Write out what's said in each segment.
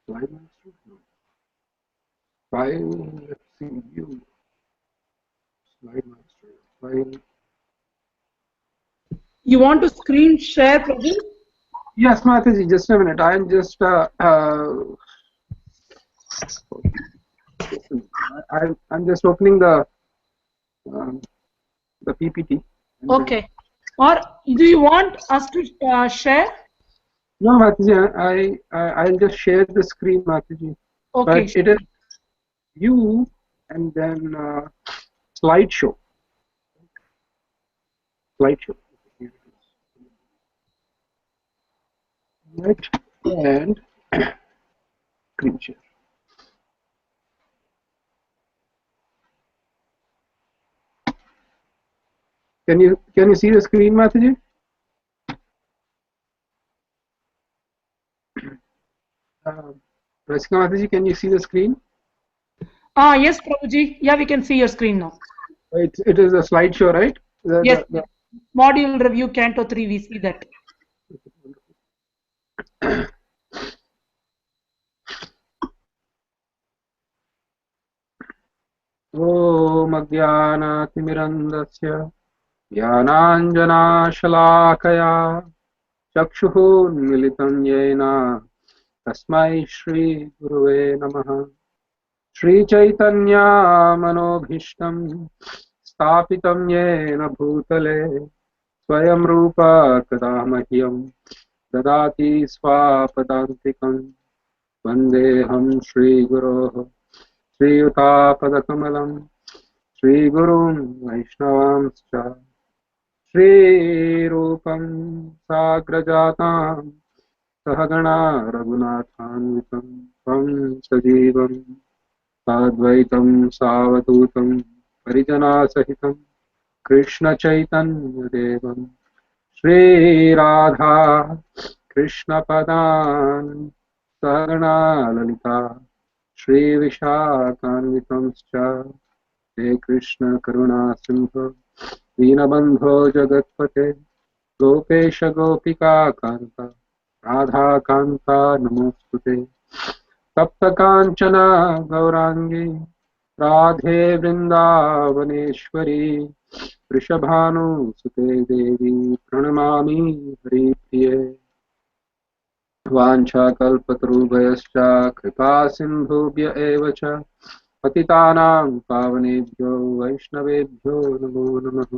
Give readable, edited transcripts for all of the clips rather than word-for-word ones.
Slide master? No. File, let's see, view. Slide master. File. You want to screen share, Prabhu? Yes, Mataji, just a minute. I'm just I'm just opening the PPT. Okay. Or do you want us to share? No, Mataji, I'll just share the screen, Mataji. Okay. But it is view and then slideshow. Slideshow. Right, and screen share. Can you see the screen, Mataji? Rasika Mataji, can you see the screen? Yes, Prabhuji. Yeah, we can see your screen now. It is a slideshow, right? Yes. Module review Canto 3, we see that. Om Ajnanaatimirandasya Jnananjanashalakaya Chakshunmilitam Yena Tasmai Shri Guruve Namaha. Shri Chaitanya Manobhishtam Stapitam Yena Bhutale Swayam Rupa Kadamahyam Dadati Swapadantikam Vandeham Shri Guroh Sriyutapadakamalaam Shri Gurum Vaishnavanscha Shri Rupam Sagrajatam Sahagana Raghunathanvitam Tvam Sajivam Sadvaitam Savadutam Parijana Sahitam Krishna Chaitanya Devam Shri Radha Krishna Padan Sahagana Lalita Shri Vishakhanvitamscha He Krishna Karuna Sindhu Dinabandho Jagatpate Gopesha Gopika Kanta Radha Kanta Namostute Tapta Kanchana Gaurangi Radhe Vrindavaneshwari Vrishabhanu Sute Devi Pranamami Hari Priye वाञ्छाकल्पतरुभयश्च कृपा सिन्धुभ्य एव च पतितानां पावनेभ्यो वैष्णवेभ्यो नमो नमः।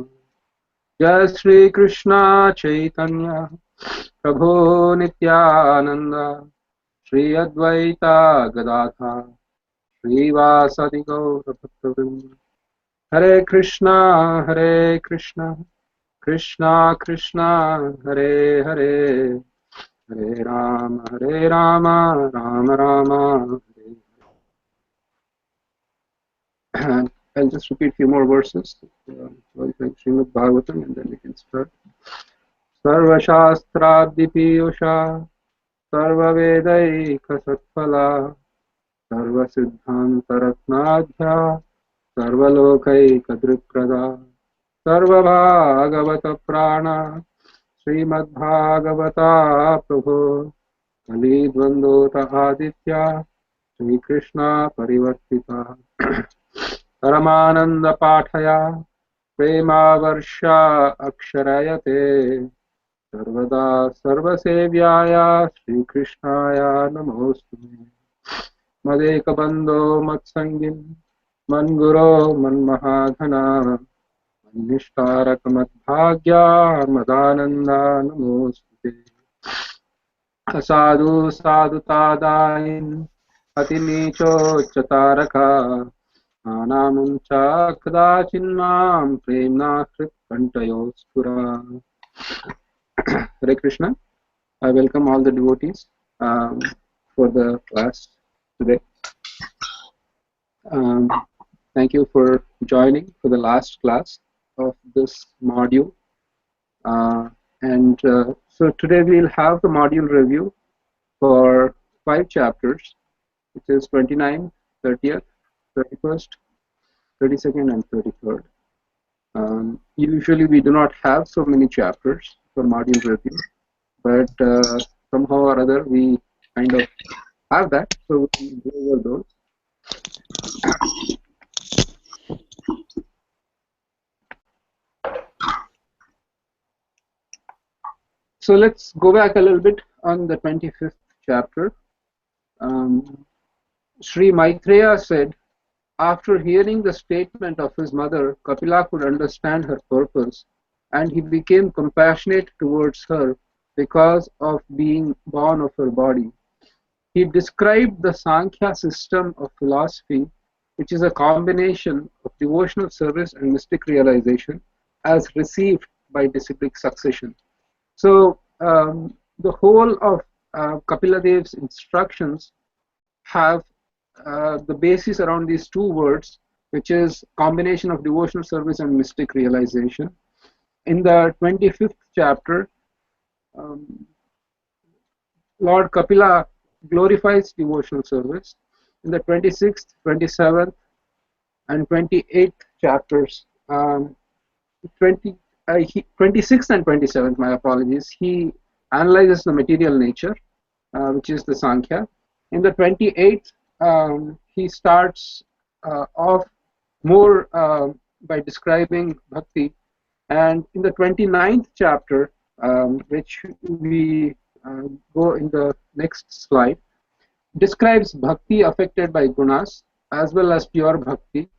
जय श्री कृष्ण चैतन्य प्रभो नित्यानंद श्री अद्वैता गदाधर श्रीवासदि गौरभक्तवृंद। हरे Krishna Krishna Krishna Hare Hare Hare Rama, Rama Rama, Hare Hare. I'll just repeat a few more verses. Like Srimad Bhagavatam, and then we can start. Sarva Shastrabdipiyusha, Sarva Vedaika Satphala, Sarva Siddhantaratnadhya, Sarva Lokaika Driprada, Sarva Bhagavata Prana, Srimad Bhagavata Prabhu. Kali Dvandota Aditya Shri Krishna Parivartita Paramananda Pathaya Prema Varsha Aksharayate Sarvada Sarvasevyaya Shri Krishnaya Namostume Madeka Bando Matsangin Manguro Manmahadhana Manishtarak Madbhagya Madananda Namostute Sadhu sadhu tadain ati nicho chataraka anamum cha kadachinmam premna krit kantayo spura. Hare Krishna. I welcome all the devotees for the class today. Thank you for joining for the last class of this module. So today we'll have the module review for 5 chapters, which is 29th, 30th, 31st, 32nd, and 33rd. Usually we do not have so many chapters for module review, but somehow or other we kind of have that, so we go over those. So let's go back a little bit on the 25th chapter. Sri Maitreya said, after hearing the statement of his mother, Kapila could understand her purpose, and he became compassionate towards her because of being born of her body. He described the Sankhya system of philosophy, which is a combination of devotional service and mystic realization, as received by disciplic succession. So the whole of Kapila Dev's instructions have the basis around these two words, which is combination of devotional service and mystic realization. In the 25th chapter, Lord Kapila glorifies devotional service. In the 26th, 27th, and 28th chapters, 26th and 27th, my apologies, he analyzes the material nature, which is the Sankhya. In the 28th, he starts off more by describing bhakti, and in the 29th chapter, which we go in the next slide, describes bhakti affected by gunas as well as pure bhakti.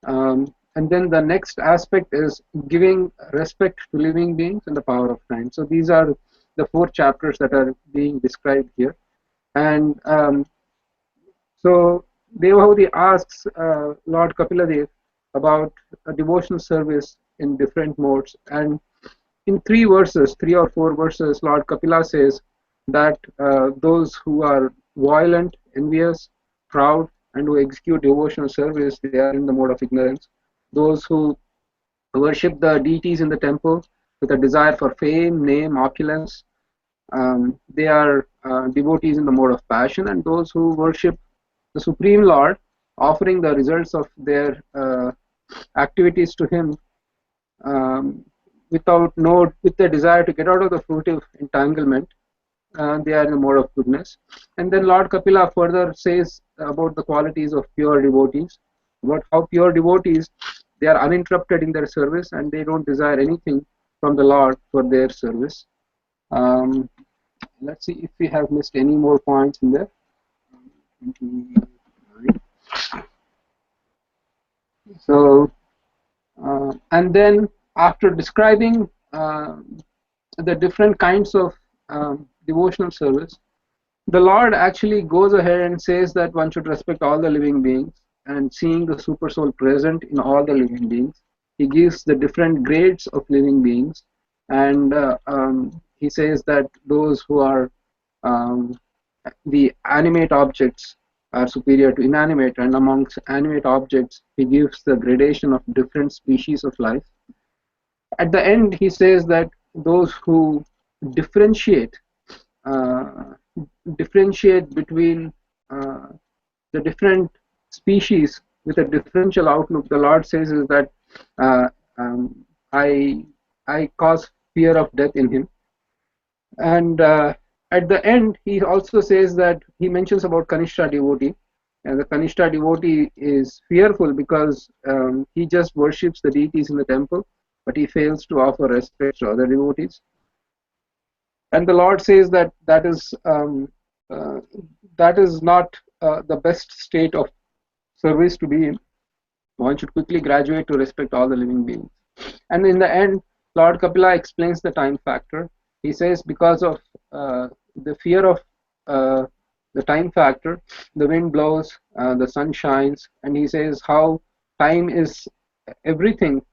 And then the next aspect is giving respect to living beings and the power of time. So these are the 4 chapters that are being described here. And so Devahuti asks Lord Kapiladev about a devotional service in different modes. And in 3 verses, 3 or 4 verses, Lord Kapila says that those who are violent, envious, proud, and who execute devotional service, they are in the mode of ignorance. Those who worship the deities in the temple with a desire for fame, name, opulence, they are devotees in the mode of passion. And those who worship the Supreme Lord, offering the results of their activities to Him with the desire to get out of the fruitive entanglement, they are in the mode of goodness. And then Lord Kapila further says about the qualities of pure devotees, about how pure devotees, they are uninterrupted in their service and they don't desire anything from the Lord for their service. Let's see if we have missed any more points in there. 29. So, and then after describing the different kinds of devotional service, the Lord actually goes ahead and says that one should respect all the living beings, and seeing the super soul present in all the living beings, he gives the different grades of living beings, and he says that those who are the animate objects are superior to inanimate, and amongst animate objects he gives the gradation of different species of life. At the end he says that those who differentiate between the different species with a differential outlook, the Lord says is that I cause fear of death in him. And at the end he also says that he mentions about Kanishta devotee, and the Kanishta devotee is fearful because he just worships the deities in the temple, but he fails to offer respect to other devotees. And the Lord says that that is not the best state of service to be in. One should quickly graduate to respect all the living beings. And in the end, Lord Kapila explains the time factor. He says because of the fear of the time factor, the wind blows, the sun shines, and he says how time is everything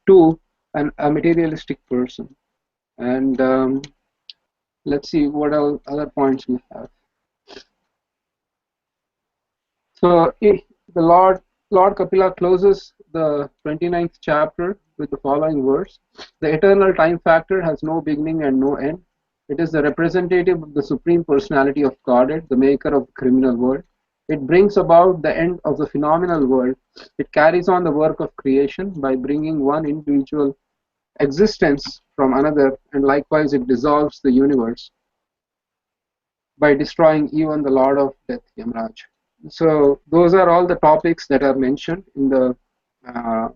to a materialistic person. And let's see what other points we have. So the Lord Kapila closes the 29th chapter with the following verse: the eternal time factor has no beginning and no end. It is the representative of the Supreme Personality of Godhead, the maker of the criminal world. It brings about the end of the phenomenal world. It carries on the work of creation by bringing one individual existence from another, and likewise it dissolves the universe by destroying even the Lord of Death, Yamraj. So those are all the topics that are mentioned uh,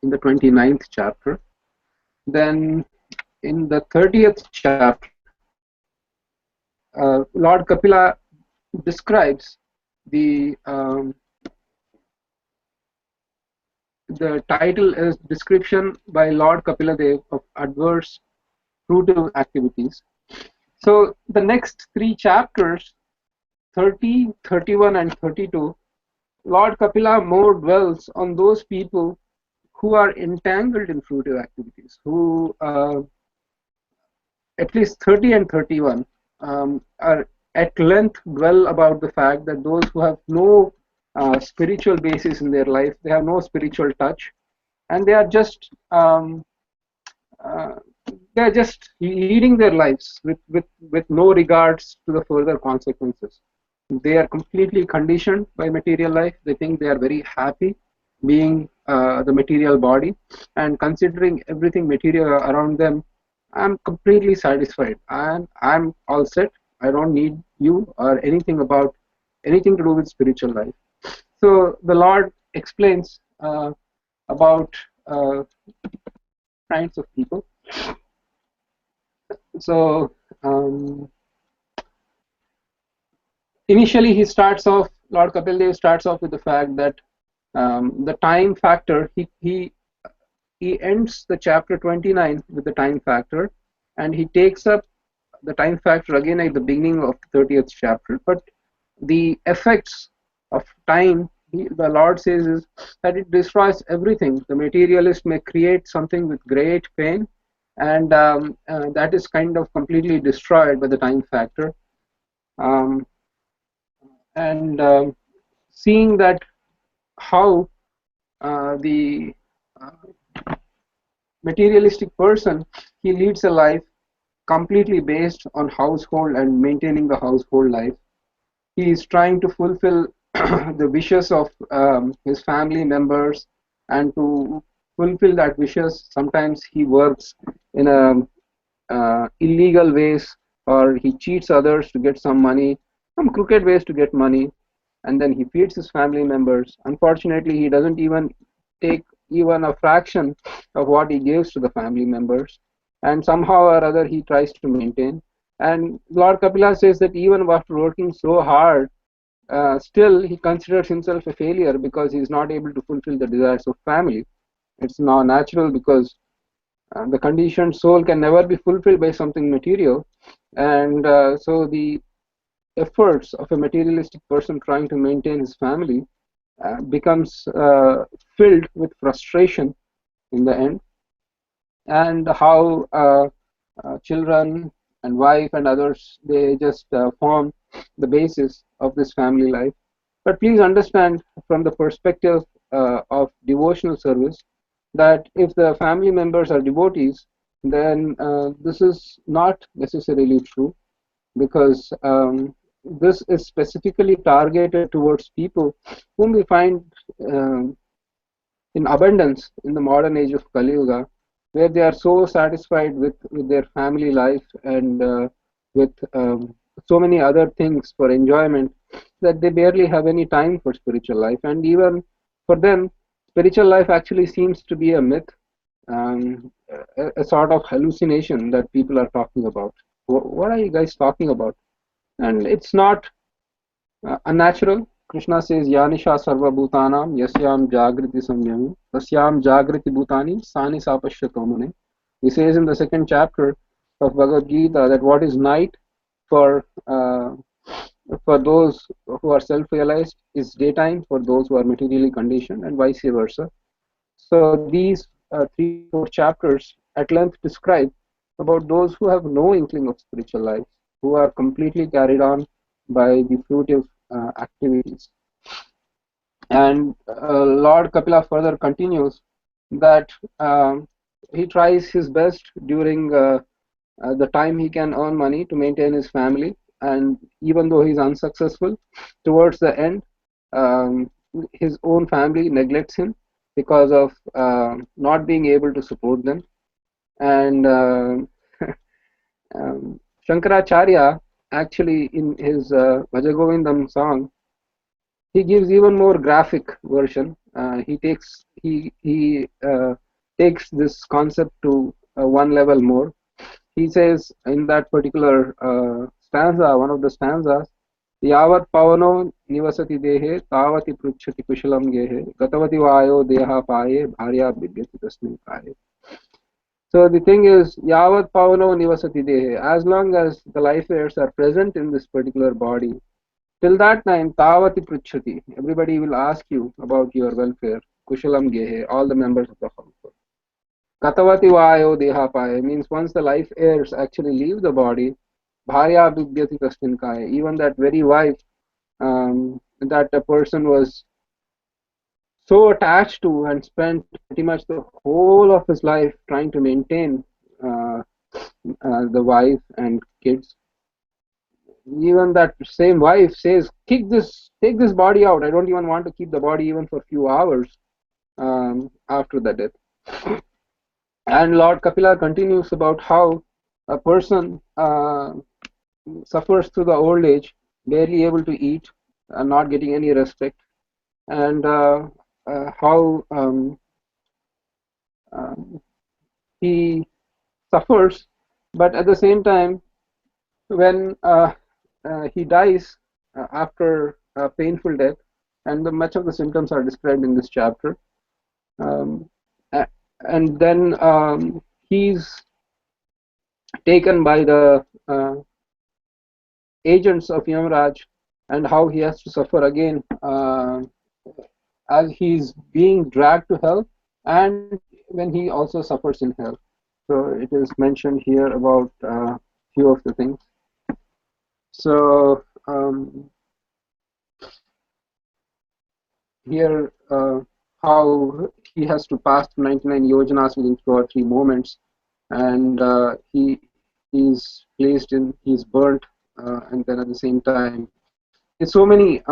in the 29th chapter. Then in the 30th chapter, Lord Kapila describes the title is Description by Lord Kapila Dev of Adverse Fruitive Activities. So the next three chapters, 30, 31 and 32, Lord Kapila more dwells on those people who are entangled in fruitive activities, who at least 30 and 31 are at length dwell about the fact that those who have no spiritual basis in their life, they have no spiritual touch, and uh, they are just leading their lives with no regards to the further consequences. They are completely conditioned by material life. They think they are very happy being the material body, and considering everything material around them, I'm completely satisfied and I'm all set. I don't need you or anything to do with spiritual life. So the Lord explains about kinds of people. So initially Lord Kapil Dev starts off with the fact that the time factor, he ends the chapter 29 with the time factor, and he takes up the time factor again at the beginning of the 30th chapter. But the effects of time, the Lord says, is that it destroys everything. The materialist may create something with great pain, and that is kind of completely destroyed by the time factor. Um, and seeing that how the materialistic person, he leads a life completely based on household and maintaining the household life. He is trying to fulfill the wishes of his family members, and to fulfill that wishes, sometimes he works in illegal ways, or he cheats others to get some money, some crooked ways to get money, and then he feeds his family members. Unfortunately, he doesn't even take even a fraction of what he gives to the family members, and somehow or other he tries to maintain. And Lord Kapila says that even after working so hard, still he considers himself a failure because he is not able to fulfill the desires of family. It's now natural, because the conditioned soul can never be fulfilled by something material, and so the efforts of a materialistic person trying to maintain his family becomes filled with frustration in the end. And how children and wife and others, they just form the basis of this family life. But please understand, from the perspective of devotional service, that if the family members are devotees, then this is not necessarily true, because this is specifically targeted towards people whom we find in abundance in the modern age of Kali Yuga, where they are so satisfied with their family life, and with so many other things for enjoyment, that they barely have any time for spiritual life. And even for them, spiritual life actually seems to be a myth, a sort of hallucination that people are talking about. What are you guys talking about? And it's not unnatural. Krishna says, Yanisha sarva bhutanam yasyam jagriti samyami tasyam jagriti bhutani sani sapashyato mune. He says in the second chapter of Bhagavad Gita that what is night for those who are self-realized is daytime for those who are materially conditioned, and vice versa. So these 3-4 chapters at length describe about those who have no inkling of spiritual life, who are completely carried on by the fruitive activities. And Lord Kapila further continues that he tries his best during the time he can earn money to maintain his family, and even though he's unsuccessful, towards the end, his own family neglects him. because of not being able to support them. And Shankaracharya actually in his Bhajagovindam song, he gives even more graphic version. He takes this concept to one level more. He says in that particular stanza, one of the stanzas, Yavat pavano nivasati dehe tavati pruchhati kushalam gehe gatavati vayo deha paye bharya bidyati tasmin kaye. So the thing is, Yavat Pavano Nivasati Dehe, as long as the life airs are present in this particular body, till that time, Tavati Pruchhati, everybody will ask you about your welfare, Kushalam Gehe, all the members of the household. Katavati Vayo Deha Paye means once the life airs actually leave the body, Bharya Bidyati Tasmin Kaye, even that very wife that a person was so attached to and spent pretty much the whole of his life trying to maintain uh, the wife and kids. Even that same wife says, take this body out. I don't even want to keep the body even for a few hours after the death. And Lord Kapila continues about how a person suffers through the old age, barely able to eat, not getting any respect, and how he suffers, but at the same time, when he dies after a painful death, and much of the symptoms are described in this chapter, um, and then he's taken by the agents of Yamaraj, and how he has to suffer again as he's being dragged to hell, and when he also suffers in hell. So it is mentioned here about few of the things. So here how he has to pass through 99 yojanas within 2 or 3 moments, and he's burnt, and then at the same time, there's so many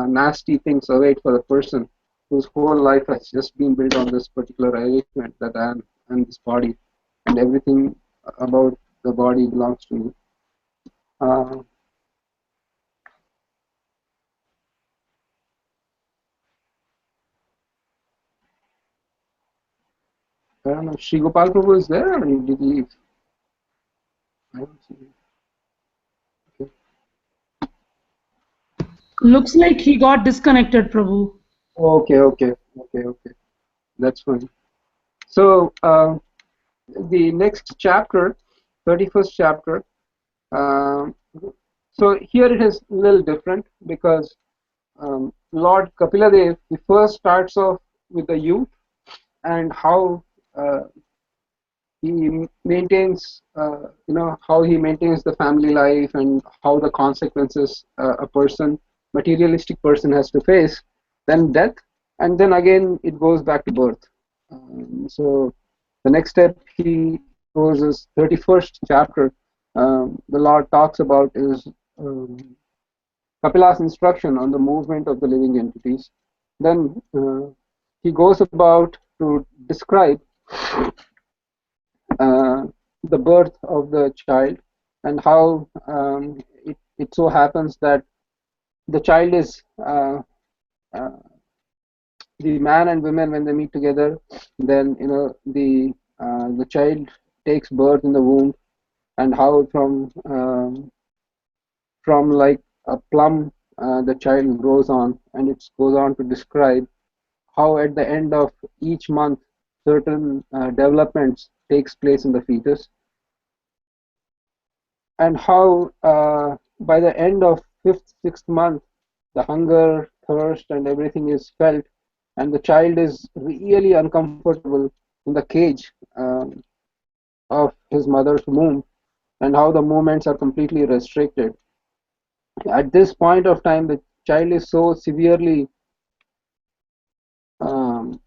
nasty things await for the person whose whole life has just been built on this particular arrangement that I am and this body, and everything about the body belongs to me. I don't know. Sri Gopal Prabhu is there, or did he leave? I don't see him. Okay. Looks like he got disconnected, Prabhu. Okay. That's fine. So the next chapter, 31st chapter. So here it is a little different because Lord Kapiladev, he first starts off with the youth and how he maintains, how he maintains the family life and how the consequences a person, materialistic person, has to face, then death, and then again it goes back to birth. So the next step he goes is 31st chapter. The Lord talks about is Kapila's instruction on the movement of the living entities. Then he goes about to describe the birth of the child and how it so happens that the child is the man and women, when they meet together, then the child takes birth in the womb, and how from like a plum the child grows on, and it goes on to describe how at the end of each month certain developments takes place in the fetus, and how by the end of 5th, 6th month the hunger, thirst and everything is felt, and the child is really uncomfortable in the cage of his mother's womb, and how the movements are completely restricted. At this point of time, the child is so severely um,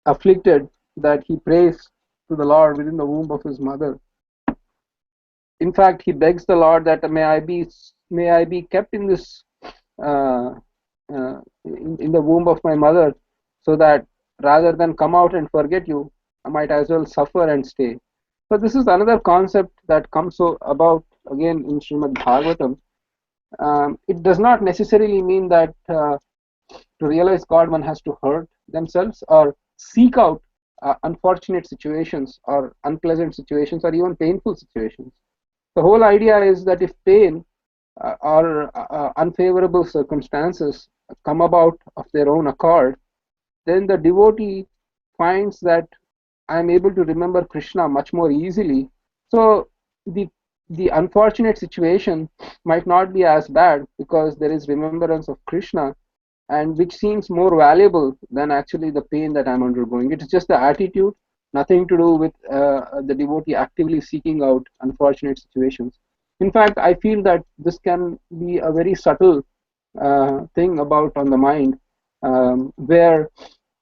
afflicted that he prays to the Lord within the womb of his mother. In fact, he begs the Lord that may I be kept in this in the womb of my mother, so that rather than come out and forget you, I might as well suffer and stay. So this is another concept that comes about again in Srimad Bhagavatam. It does not necessarily mean that to realize God one has to hurt themselves or seek out unfortunate situations or unpleasant situations or even painful situations. The whole idea is that if pain or unfavorable circumstances come about of their own accord, then the devotee finds that I am able to remember Krishna much more easily. So the the unfortunate situation might not be as bad because there is remembrance of Krishna, and which seems more valuable than actually the pain that I'm undergoing. It's just the attitude, nothing to do with the devotee actively seeking out unfortunate situations. In fact, I feel that this can be a very subtle thing about on the mind, where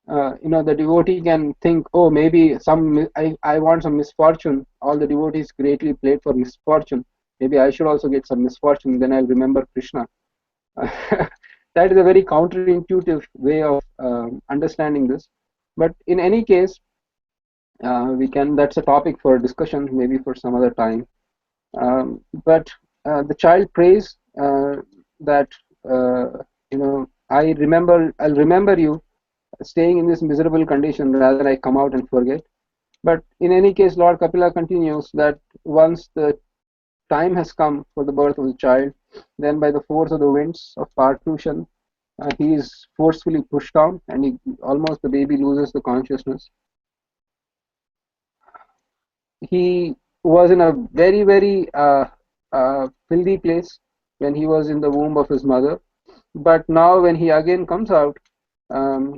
the devotee can think, oh, maybe I want some misfortune. All the devotees greatly played for misfortune. Maybe I should also get some misfortune, then I'll remember Krishna. That is a very counterintuitive way of understanding this. But in any case, that's a topic for discussion, maybe for some other time. But the child prays that, I'll remember you staying in this miserable condition rather than I come out and forget. But in any case, Lord Kapila continues that once the time has come for the birth of the child, then by the force of the winds of Partushan, he is forcefully pushed down, and the baby loses the consciousness. He was in a very, very filthy place when he was in the womb of his mother. But now when he again comes out,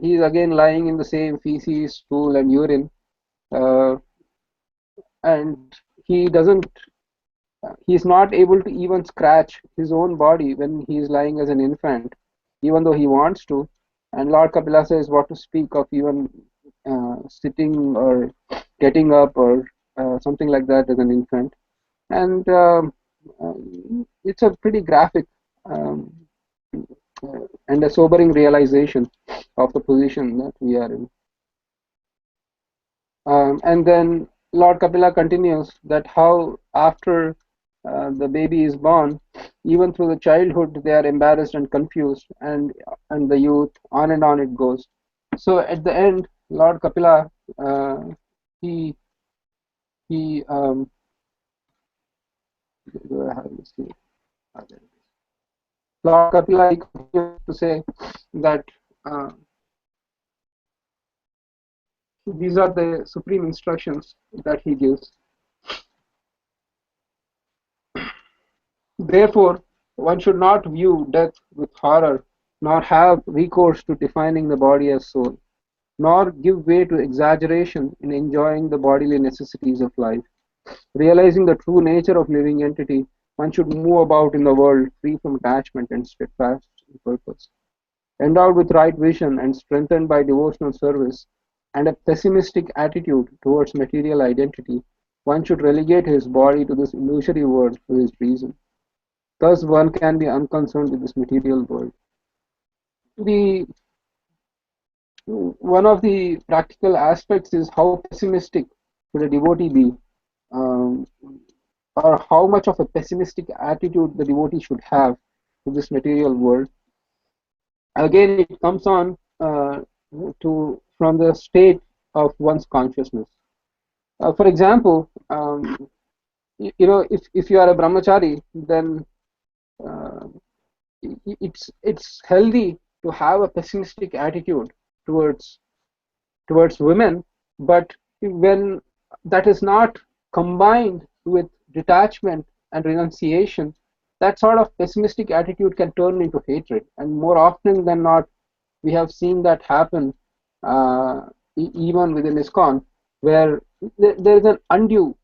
he is again lying in the same feces, stool, and urine, and he doesn't. He is not able to even scratch his own body when he is lying as an infant, even though he wants to. And Lord Kapila says, what to speak of even sitting or getting up or something like that as an infant. And it's a pretty graphic and a sobering realization of the position that we are in. And then Lord Kapila continues that how after the baby is born, even through the childhood, they are embarrassed and confused, and the youth, on and on it goes. So at the end, Lord Kapila, he Lord Kapila, he continues to say that these are the supreme instructions that he gives. Therefore, one should not view death with horror, nor have recourse to defining the body as soul, nor give way to exaggeration in enjoying the bodily necessities of life. Realizing the true nature of living entity, one should move about in the world free from attachment and steadfast in purpose. Endowed with right vision and strengthened by devotional service and a pessimistic attitude towards material identity, one should relegate his body to this illusory world for his reason. Thus one can be unconcerned with this material world. One of the practical aspects is how pessimistic should a devotee be, or how much of a pessimistic attitude the devotee should have to this material world. Again, it comes on from the state of one's consciousness. For example, if you are a brahmachari, then it's healthy to have a pessimistic attitude towards women, but when that is not combined with detachment and renunciation, that sort of pessimistic attitude can turn into hatred. And more often than not, we have seen that happen even within ISKCON, where there is an undue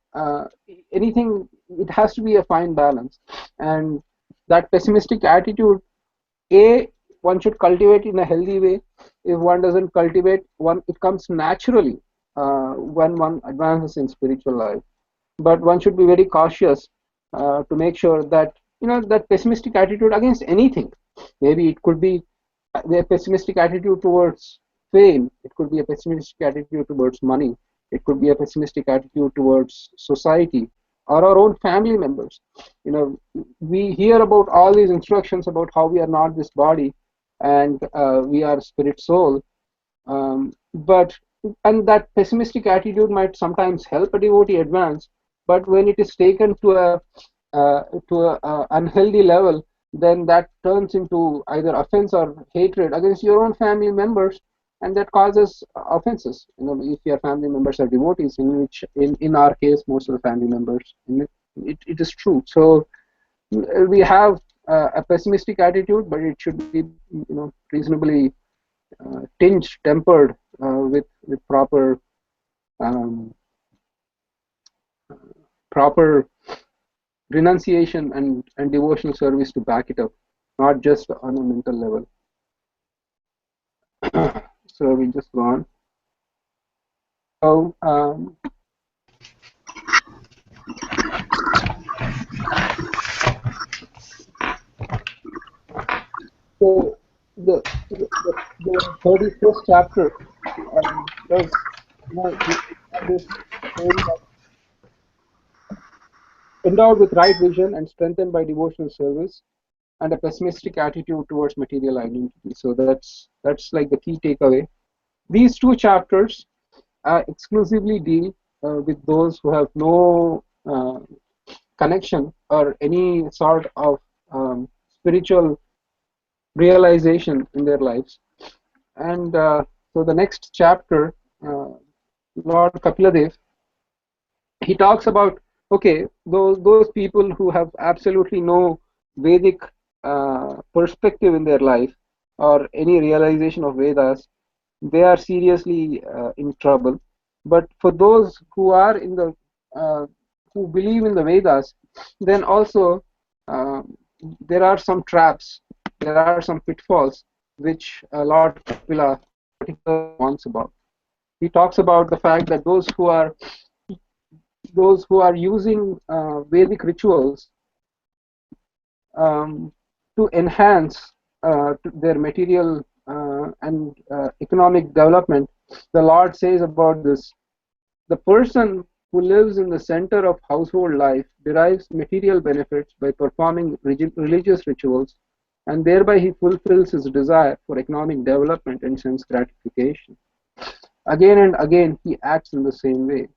anything. It has to be a fine balance, and that pessimistic attitude, one should cultivate in a healthy way. If one doesn't cultivate, it comes naturally when one advances in spiritual life. But one should be very cautious to make sure that that pessimistic attitude against anything. Maybe it could be the pessimistic attitude towards fame, it could be a pessimistic attitude towards money, it could be a pessimistic attitude towards society or our own family members. We hear about all these instructions about how we are not this body and we are spirit soul. But and that pessimistic attitude might sometimes help a devotee advance, but when it is taken to a unhealthy level, then that turns into either offense or hatred against your own family members, and that causes offenses. If your family members are devotees, in which in our case most of the family members, it is true. So we have a pessimistic attitude, but it should be reasonably tinged, tempered with um, proper renunciation and devotional service to back it up, not just on a mental level. So we just go on. So so the 31st chapter does this story of endowed with right vision and strengthened by devotional service and a pessimistic attitude towards material identity. So that's like the key takeaway. These two chapters exclusively deal with those who have no connection or any sort of spiritual realization in their lives. And so the next chapter, Lord Kapiladev, he talks about, okay, those people who have absolutely no Vedic perspective in their life or any realization of Vedas, they are seriously in trouble. But for those who are in the who believe in the Vedas, then also there are some traps, there are some pitfalls which Lord Kapila particularly warns about. He talks about the fact that those who are using Vedic rituals to enhance their material and economic development. The Lord says about this, the person who lives in the center of household life derives material benefits by performing religious rituals, and thereby he fulfills his desire for economic development and sense gratification. Again and again he acts in the same way.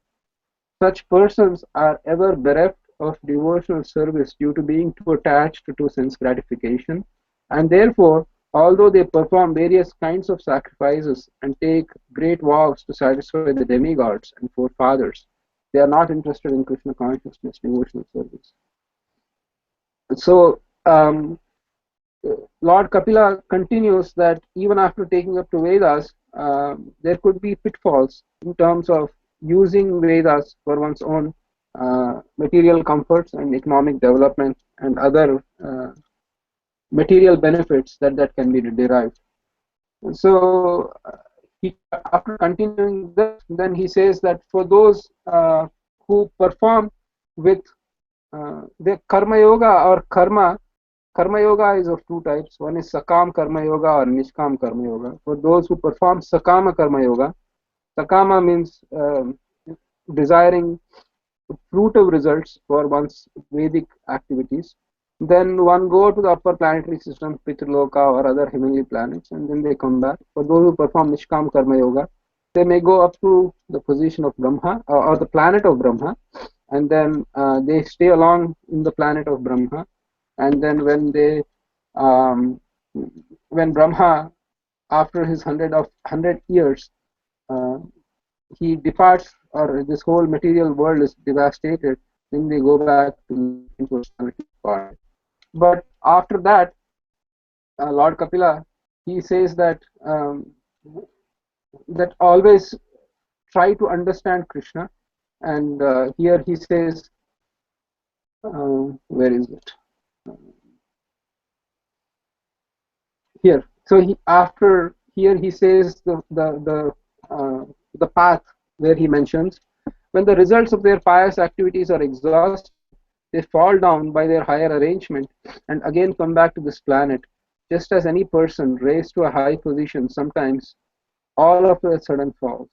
Such persons are ever bereft of devotional service due to being too attached to sense gratification, and therefore, although they perform various kinds of sacrifices and take great vows to satisfy the demigods and forefathers, they are not interested in Krishna consciousness, devotional service. So, Lord Kapila continues that even after taking up to Vedas, there could be pitfalls in terms of using Vedas for one's own material comforts and economic development and other material benefits that can be derived. So after continuing this, then he says that for those who perform with the karma yoga or karma yoga is of two types. One is sakam karma yoga or nishkam karma yoga. For those who perform sakama karma yoga, sakama means desiring fruitive results for one's Vedic activities. Then one go to the upper planetary system, Pitraloka or other heavenly planets, and then they come back. For those who perform Nishkam Karma Yoga, they may go up to the position of Brahma or the planet of Brahma, and then they stay along in the planet of Brahma. And then when Brahma, after his 100 years, he departs, or this whole material world is devastated, then they go back to the personality part. But after that, Lord Kapila, he says that that always try to understand Krishna, and here he says, where is it? Here. So after here he says the path where he mentions, when the results of their pious activities are exhausted, they fall down by their higher arrangement and again come back to this planet. Just as any person raised to a high position sometimes all of a sudden falls.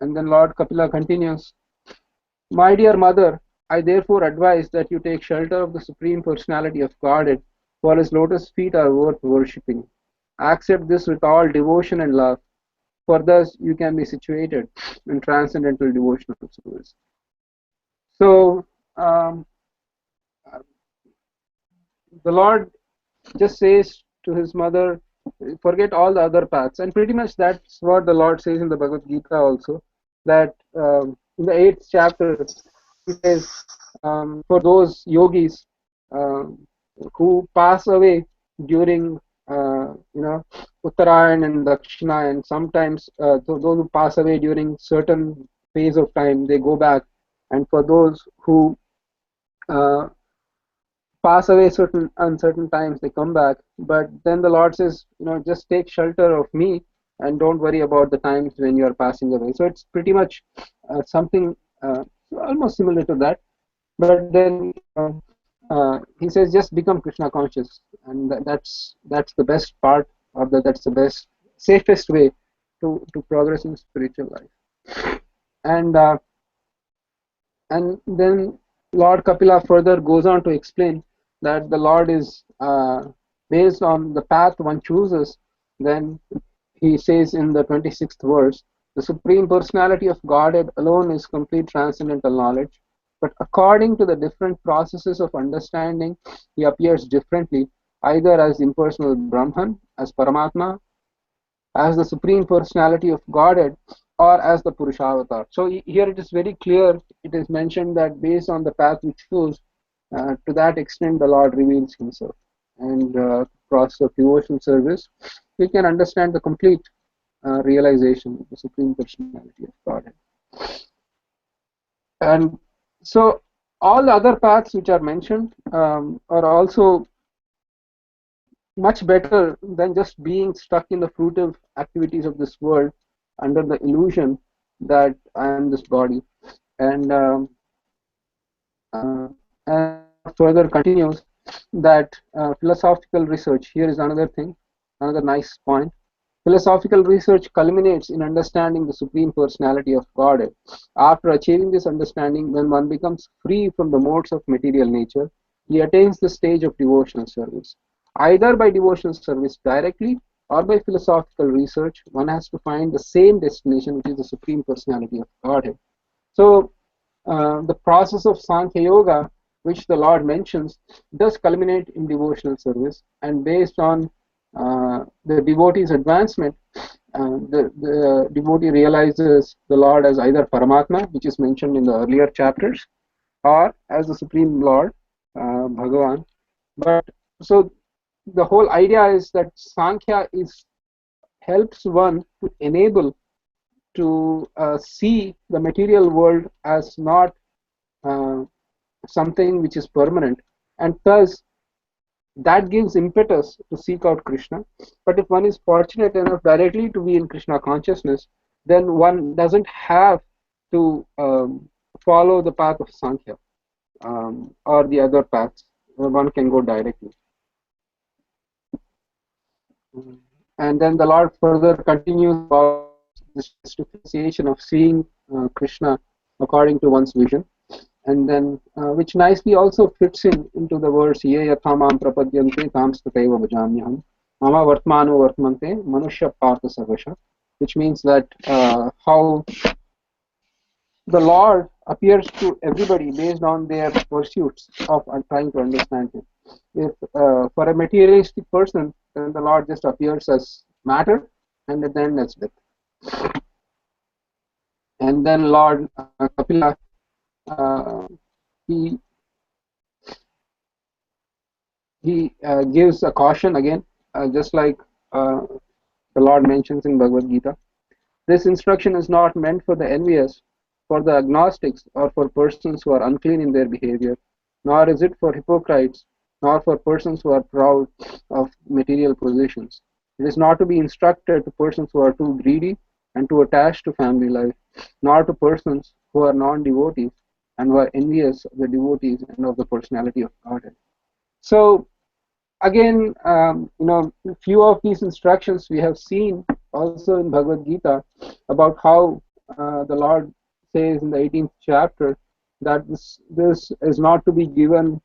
And then Lord Kapila continues, my dear mother, I therefore advise that you take shelter of the Supreme Personality of Godhead, for his lotus feet are worth worshipping. Accept this with all devotion and love, for thus you can be situated in transcendental devotional service. So, the Lord just says to his mother, forget all the other paths. And pretty much that's what the Lord says in the Bhagavad Gita also, that in the 8th chapter, he says, for those yogis who pass away during, Uttarayan and Dakshina, and sometimes those who pass away during certain phase of time, they go back. And for those who uh, pass away certain uncertain times, they come back. But then the Lord says, just take shelter of me and don't worry about the times when you are passing away. So it's pretty much something almost similar to that. But then he says just become Krishna conscious, and that's the best part, or that's the best safest way to progress in spiritual life. And then Lord Kapila further goes on to explain that the Lord is based on the path one chooses. Then he says in the 26th verse, the Supreme Personality of Godhead alone is complete transcendental knowledge, but according to the different processes of understanding, he appears differently, either as impersonal Brahman, as Paramatma, as the Supreme Personality of Godhead, or as the Purushavatar. So here it is very clear, it is mentioned that based on the path we choose, to that extent the Lord reveals himself. And process of devotional service, we can understand the complete realization of the Supreme Personality of Godhead. And so all the other paths which are mentioned are also much better than just being stuck in the fruitive activities of this world under the illusion that I am this body. And and further continues that philosophical research, here is another thing, another nice point. Philosophical research culminates in understanding the Supreme Personality of Godhead. After achieving this understanding, when one becomes free from the modes of material nature, he attains the stage of devotional service. Either by devotional service directly or by philosophical research, one has to find the same destination, which is the Supreme Personality of Godhead. So, the process of Sankhya Yoga, which the Lord mentions, does culminate in devotional service, and based on the devotee's advancement, the devotee realizes the Lord as either Paramatma, which is mentioned in the earlier chapters, or as the Supreme Lord, Bhagavan. But so the whole idea is that Sankhya helps one to enable to see the material world as not something which is permanent, and thus that gives impetus to seek out Krishna. But if one is fortunate enough directly to be in Krishna consciousness, then one doesn't have to follow the path of Sankhya or the other paths. One can go directly. And then the Lord further continues about this justification of seeing Krishna according to one's vision, and then which nicely also fits into the verse ye yathamam prapadyante tamstateva bhajamyaham mama vartmano vartmante manushya partha sarvasha, which means that how the Lord appears to everybody based on their pursuits of trying to understand him. If for a materialistic person, then the Lord just appears as matter, and then as death. And then Lord Kapila, he gives a caution again, just like the Lord mentions in Bhagavad Gita. This instruction is not meant for the envious, for the agnostics, or for persons who are unclean in their behavior, nor is it for hypocrites, nor for persons who are proud of material possessions. It is not to be instructed to persons who are too greedy and too attached to family life, nor to persons who are non-devotees and who are envious of the devotees and of the personality of Godhead. So, again, few of these instructions we have seen also in Bhagavad Gita about how the Lord says in the 18th chapter that this is not to be given,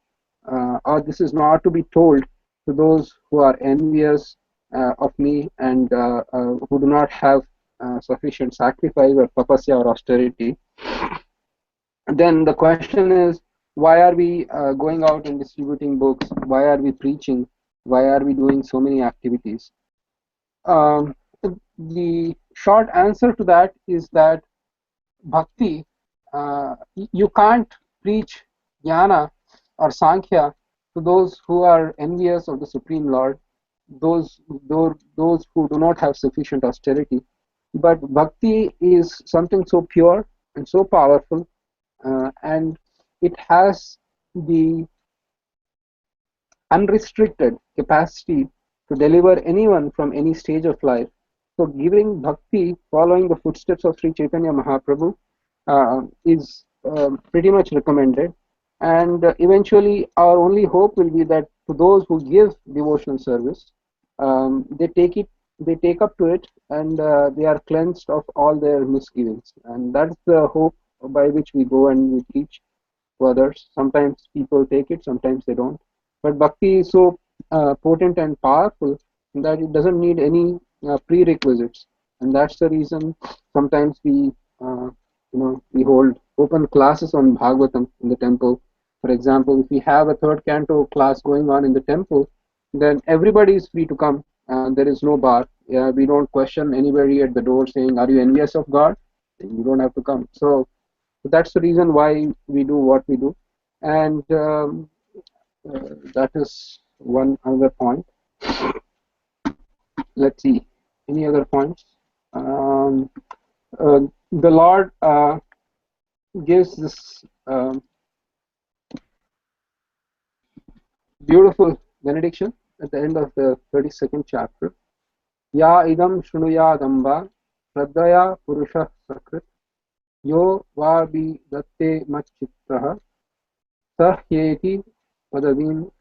or this is not to be told to those who are envious of me and who do not have sufficient sacrifice or tapasya or austerity. Then the question is, why are we going out and distributing books? Why are we preaching? Why are we doing so many activities? Um, the short answer to that is that bhakti, you can't preach jnana or sankhya to those who are envious of the Supreme Lord, those who do not have sufficient austerity. But bhakti is something so pure and so powerful, and it has the unrestricted capacity to deliver anyone from any stage of life. So giving bhakti, following the footsteps of Sri Chaitanya Mahaprabhu, is pretty much recommended. And eventually our only hope will be that to those who give devotional service, they take up to it, and they are cleansed of all their misgivings. And that's the hope by which we go and we teach to others. Sometimes people take it, sometimes they don't. But bhakti is so potent and powerful that it doesn't need any prerequisites, and that's the reason sometimes we hold open classes on Bhagavatam in the temple. For example, if we have a third canto class going on in the temple, then everybody is free to come. There is no bar. We don't question anybody at the door saying, "Are you envious of God?" You don't have to come. So that's the reason why we do what we do, and that is one other point. Let's see, any other points? Um, the Lord gives this beautiful benediction at the end of the 32nd chapter. Ya idam shrunuyadamba shraddhaya purusha sakrit yo vabi datte machittaha sahyeti padavim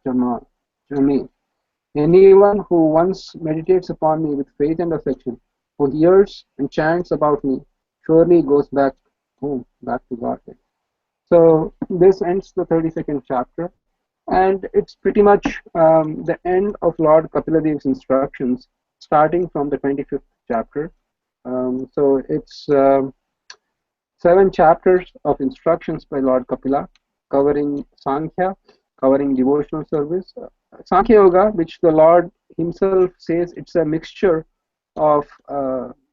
jame. Anyone who once meditates upon me with faith and affection, who hears and chants about me, surely goes back home, back to Godhead. So this ends the 32nd chapter, and it's pretty much the end of Lord Kapiladev's instructions, starting from the 25th chapter. So it's 7 chapters of instructions by Lord Kapila, covering Sankhya, covering devotional service. Sankhya Yoga, which the Lord himself says it's a mixture of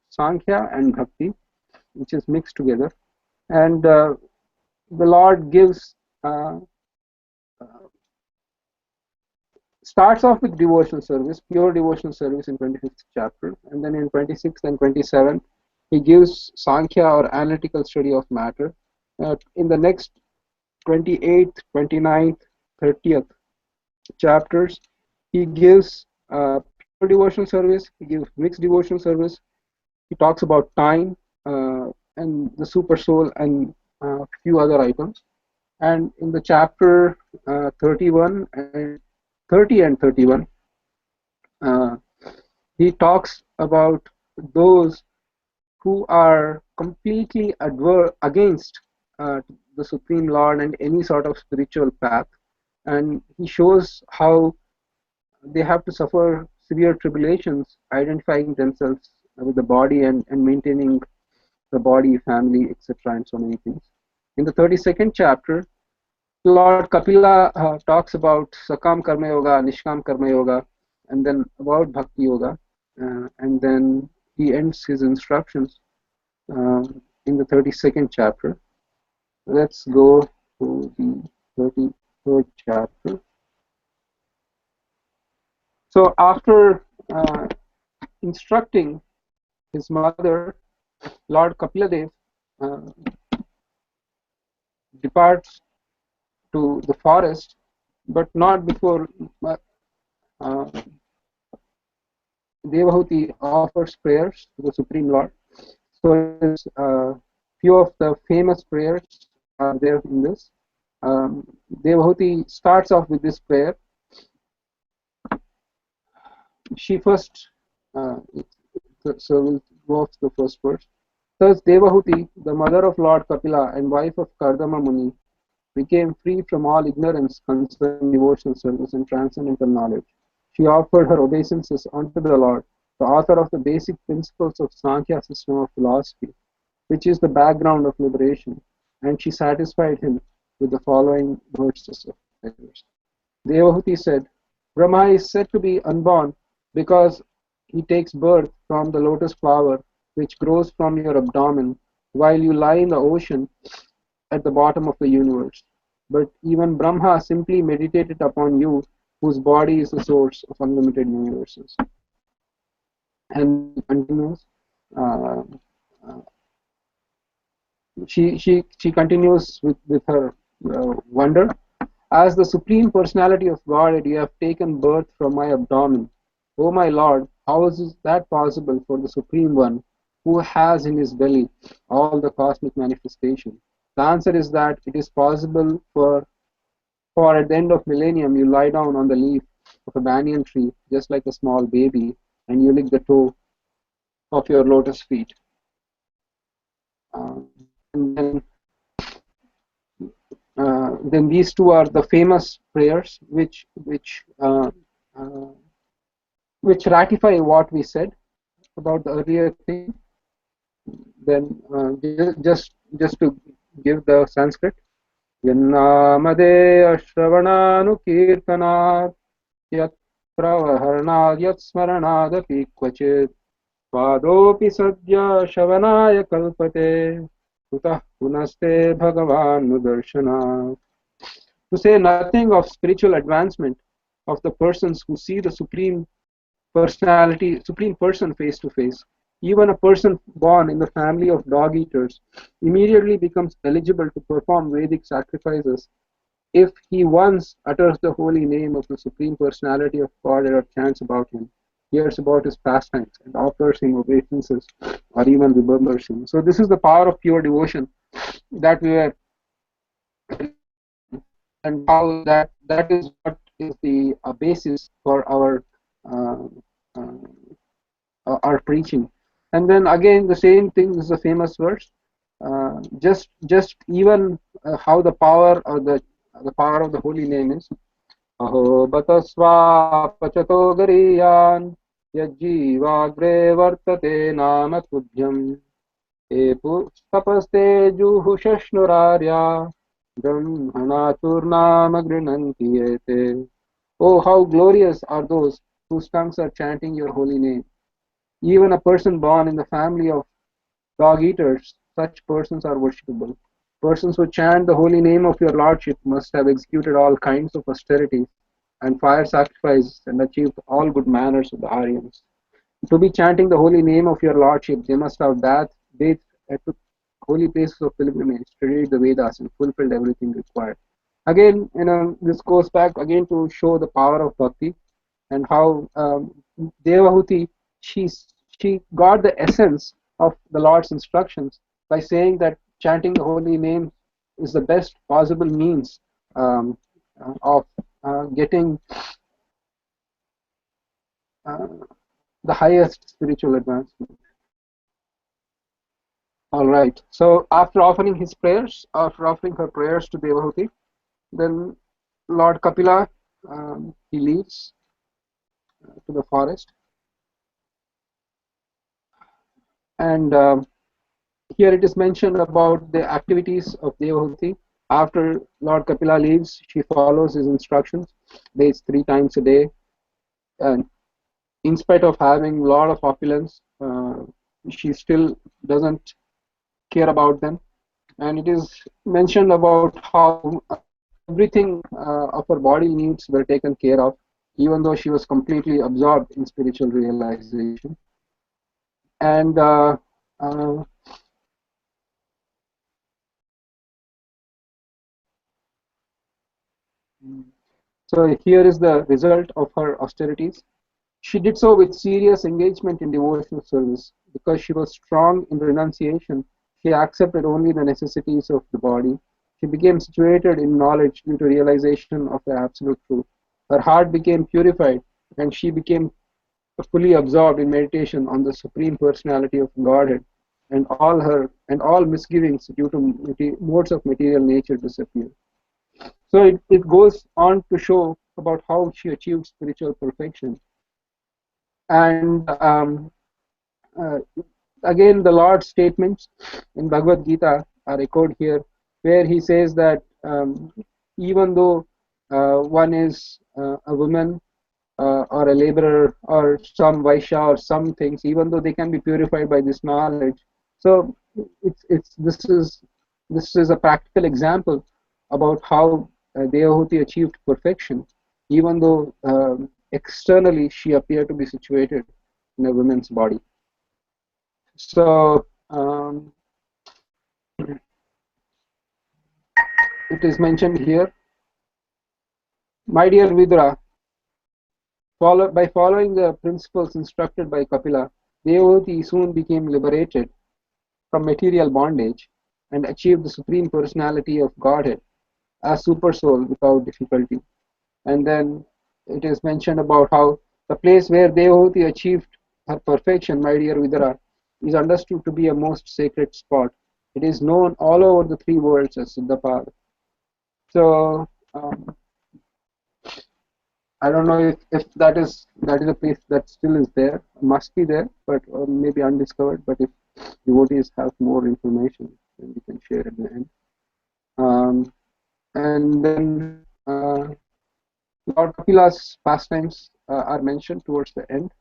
Sankhya and Bhakti, which is mixed together. And the Lord gives, starts off with devotional service, pure devotional service in 25th chapter, and then in 26th and 27th, he gives Sankhya or analytical study of matter. In the next 28th, 29th, 30th chapters, he gives pure devotional service, he gives mixed devotional service, he talks about time and the super soul and a few other items. And in the chapter 31 and 30 and 31, he talks about those who are completely against the Supreme Lord and any sort of spiritual path, and he shows how they have to suffer severe tribulations identifying themselves with the body and maintaining the body, family, etc., and so many things. In the 32nd chapter, Lord Kapila talks about Sakam Karma Yoga, Nishkam Karma Yoga, and then about Bhakti Yoga, and then he ends his instructions in the 32nd chapter. Let's go to the 33rd chapter. So after instructing his mother, Lord Kapiladev departs to the forest, but not before Devahuti offers prayers to the Supreme Lord. So few of the famous prayers are there in this. Devahuti starts off with this prayer. she first, uh, so we'll go off the first verse. Thus Devahuti, the mother of Lord Kapila and wife of Kardama Muni, became free from all ignorance concerning devotional service and transcendental knowledge. She offered her obeisances unto the Lord, the author of the basic principles of Sankhya system of philosophy, which is the background of liberation, and she satisfied him with the following verses of prayers. Devahuti said, Brahma is said to be unborn because he takes birth from the lotus flower which grows from your abdomen while you lie in the ocean at the bottom of the universe. But even Brahma simply meditated upon you, whose body is the source of unlimited universes. And then she continues. Uh, uh, she continues with her wonder. As the Supreme Personality of Godhead, you have taken birth from my abdomen. O my Lord, how is that possible for the Supreme One, who has in his belly all the cosmic manifestation? The answer is that it is possible for at the end of millennium you lie down on the leaf of a banyan tree just like a small baby and you lick the toe of your lotus feet. And then these two are the famous prayers uh, which ratify what we said about the earlier thing. Then just to give the Sanskrit, Yannamade Ashravananukirtanat Yat Pravaharnad Yat Smaranadapi Kvachit Vadopi Sadya Shavanaya Kalpate Kutah Punaste Bhagavan Nudarshana. To say nothing of spiritual advancement of the persons who see the Supreme Person face to face. Even a person born in the family of dog eaters immediately becomes eligible to perform Vedic sacrifices if he once utters the holy name of the Supreme Personality of God or chants about him, hears about his pastimes, and offers him obeisances or even remembers him. So this is the power of pure devotion that we were, and how that is what is the basis for uh, our preaching. And then again the same thing is a famous verse. Just even how the power of the holy name is. Aho batasva pachato gariyan yajjivagre vartate nama tudhyam epu tapaste juhushashnurarya brahmana churnama grinanti ete. Oh, how glorious are those whose tongues are chanting your holy name. Even a person born in the family of dog eaters, such persons are worshipable. Persons who chant the holy name of your Lordship must have executed all kinds of austerities and fire sacrifices and achieved all good manners of the Aryans. To be chanting the holy name of your Lordship, they must have bathed at the holy places of pilgrimage, studied the Vedas, and fulfilled everything required. Again, this goes back again to show the power of bhakti and how Devahuti, she got the essence of the Lord's instructions by saying that chanting the holy name is the best possible means of getting uh, the highest spiritual advancement. All right. So after offering her prayers to Devahuti, then Lord Kapila he leaves to the forest, and here it is mentioned about the activities of Devahuti. After Lord Kapila leaves, she follows his instructions, bathes 3 times a day, and in spite of having a lot of opulence, she still doesn't care about them. And it is mentioned about how everything of her body needs were taken care of, even though she was completely absorbed in spiritual realization. And uh, so here is the result of her austerities. She did so with serious engagement in devotional service. Because she was strong in renunciation, she accepted only the necessities of the body. She became situated in knowledge due to realization of the absolute truth. Her heart became purified, and she became fully absorbed in meditation on the Supreme Personality of Godhead, and all misgivings due to modes of material nature disappear. So it goes on to show about how she achieved spiritual perfection. And uh, again, the Lord's statements in Bhagavad Gita are echoed here, where he says that even though one is a woman or a laborer or some Vaishya or some things, even though they can be purified by this knowledge. So this is a practical example about how Devahuti achieved perfection, even though externally she appeared to be situated in a woman's body. So it is mentioned here, my dear Vidura, by following the principles instructed by Kapila, Devahuti soon became liberated from material bondage and achieved the Supreme Personality of Godhead as Supersoul without difficulty. And then it is mentioned about how the place where Devahuti achieved her perfection, my dear Vidura, is understood to be a most sacred spot. It is known all over the three worlds as Siddhapad. So I don't know if that is a place that still is there, must be there, but maybe undiscovered. But if devotees have more information, then we can share at the end. And then Lord Kapila's pastimes are mentioned towards the end.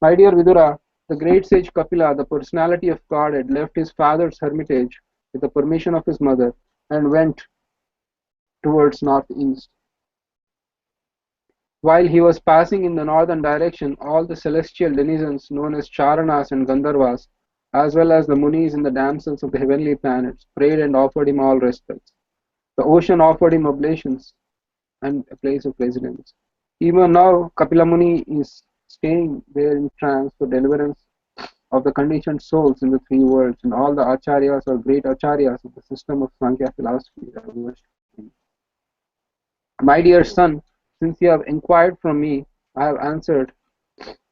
My dear Vidura, the great sage Kapila, the personality of God, had left his father's hermitage with the permission of his mother and went towards northeast. While he was passing in the northern direction, all the celestial denizens known as Charanas and Gandharvas, as well as the Munis and the damsels of the heavenly planets, prayed and offered him all respects. The ocean offered him oblations and a place of residence. Even now, Kapila Muni is staying there in trance for deliverance of the conditioned souls in the three worlds, and all the acharyas or great acharyas of the system of Sankhya philosophy are worshipping. My dear son, since you have inquired from me, I have answered.